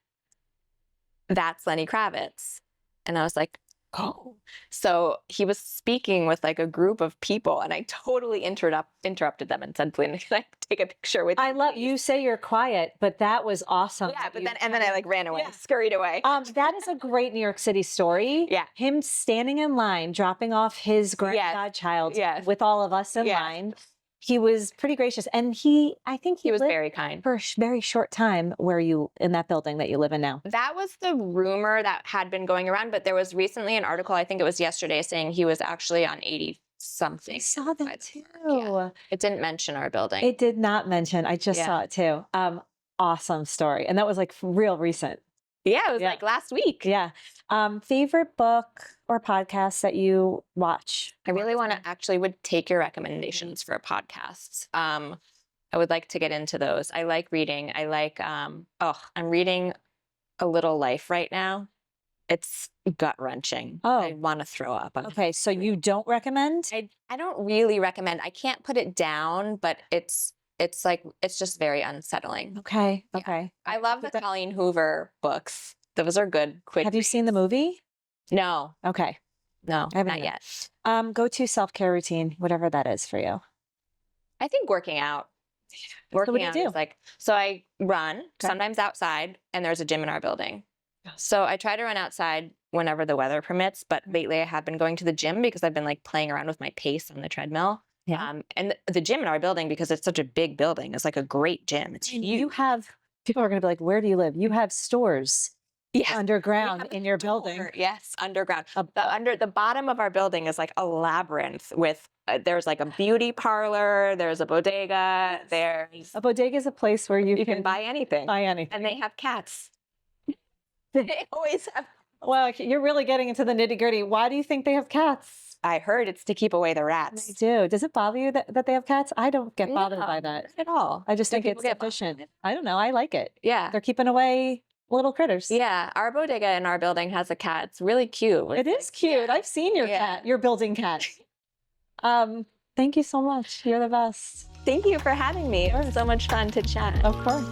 [SPEAKER 2] "That's Lenny Kravitz." And I was like, "Oh." So he was speaking with like a group of people and I totally interrupted them and said, "Please, can I take a picture with you?"
[SPEAKER 1] I love you say you're quiet, but that was awesome.
[SPEAKER 2] Yeah, but
[SPEAKER 1] You-
[SPEAKER 2] then I like ran away,
[SPEAKER 1] Yeah.
[SPEAKER 2] scurried away.
[SPEAKER 1] that is a great New York City story.
[SPEAKER 2] Yeah.
[SPEAKER 1] Him standing in line, dropping off his
[SPEAKER 2] Yes.
[SPEAKER 1] godchild
[SPEAKER 2] Yes.
[SPEAKER 1] with all of us in
[SPEAKER 2] Yes.
[SPEAKER 1] line. He was pretty gracious. And I think
[SPEAKER 2] He was
[SPEAKER 1] lived
[SPEAKER 2] very kind.
[SPEAKER 1] for a very short time in that building that you live in now.
[SPEAKER 2] That was the rumor that had been going around, but there was recently an article, I think it was yesterday, saying he was actually on 80 something.
[SPEAKER 1] I saw
[SPEAKER 2] by
[SPEAKER 1] that
[SPEAKER 2] the
[SPEAKER 1] too.
[SPEAKER 2] mark. Yeah. It didn't mention our building.
[SPEAKER 1] It did not mention. I just
[SPEAKER 2] Yeah.
[SPEAKER 1] saw it too. Awesome story. And that was like real recent.
[SPEAKER 2] Yeah, it was
[SPEAKER 1] Yeah.
[SPEAKER 2] like last week.
[SPEAKER 1] Yeah. Favorite book or podcast that you watch?
[SPEAKER 2] I really would take your recommendations for podcasts. I would like to get into those. I like reading. I like, I'm reading A Little Life right now. It's gut wrenching.
[SPEAKER 1] Oh.
[SPEAKER 2] I want to throw up.
[SPEAKER 1] Okay, so you don't recommend?
[SPEAKER 2] I don't really recommend. I can't put it down, but it's just very unsettling.
[SPEAKER 1] Okay.
[SPEAKER 2] Yeah.
[SPEAKER 1] Okay.
[SPEAKER 2] I love the Colleen Hoover books. Those are good. Quick.
[SPEAKER 1] Have you seen the movie?
[SPEAKER 2] No,
[SPEAKER 1] Okay.
[SPEAKER 2] no,
[SPEAKER 1] I haven't
[SPEAKER 2] not
[SPEAKER 1] either.
[SPEAKER 2] yet.
[SPEAKER 1] Go to self-care routine, whatever that is for you.
[SPEAKER 2] I think working out.
[SPEAKER 1] what do
[SPEAKER 2] Working
[SPEAKER 1] you
[SPEAKER 2] out
[SPEAKER 1] do?
[SPEAKER 2] is like, so I run
[SPEAKER 1] Okay.
[SPEAKER 2] sometimes outside, and there's a gym in our building.
[SPEAKER 1] Yes.
[SPEAKER 2] So I try to run outside whenever the weather permits, but lately I have been going to the gym because I've been like playing around with my pace on the treadmill.
[SPEAKER 1] Yeah.
[SPEAKER 2] And the gym in our building, because it's such a big building, is like a great gym. It's
[SPEAKER 1] And
[SPEAKER 2] huge.
[SPEAKER 1] you have people are going to be like, "Where do you live?" You have stores
[SPEAKER 2] Yes.
[SPEAKER 1] underground
[SPEAKER 2] We have
[SPEAKER 1] in
[SPEAKER 2] a
[SPEAKER 1] your
[SPEAKER 2] store.
[SPEAKER 1] building.
[SPEAKER 2] Yes, underground.
[SPEAKER 1] A-
[SPEAKER 2] The bottom of our building is like a labyrinth with there's like a beauty parlor, there's a bodega, there's
[SPEAKER 1] A bodega is a place where you
[SPEAKER 2] can buy anything.
[SPEAKER 1] buy anything.
[SPEAKER 2] And they have cats. They always have.
[SPEAKER 1] Well, you're really getting into the nitty-gritty. Why do you think they have cats?
[SPEAKER 2] I heard it's to keep away the
[SPEAKER 1] They
[SPEAKER 2] rats.
[SPEAKER 1] do. Does it bother you that they have cats? I don't get bothered by
[SPEAKER 2] No,
[SPEAKER 1] that.
[SPEAKER 2] not at all.
[SPEAKER 1] I just
[SPEAKER 2] Do
[SPEAKER 1] think
[SPEAKER 2] people
[SPEAKER 1] it's
[SPEAKER 2] get bothered
[SPEAKER 1] efficient.
[SPEAKER 2] by it?
[SPEAKER 1] I don't know. I like it.
[SPEAKER 2] Yeah.
[SPEAKER 1] They're keeping away little critters.
[SPEAKER 2] Yeah. Our bodega in our building has a cat. It's really cute.
[SPEAKER 1] It is cute. I've seen your
[SPEAKER 2] Yeah.
[SPEAKER 1] cat, your building cat. Thank you so much. You're the best.
[SPEAKER 2] Thank you for having me. It was so much fun to chat.
[SPEAKER 1] Of course.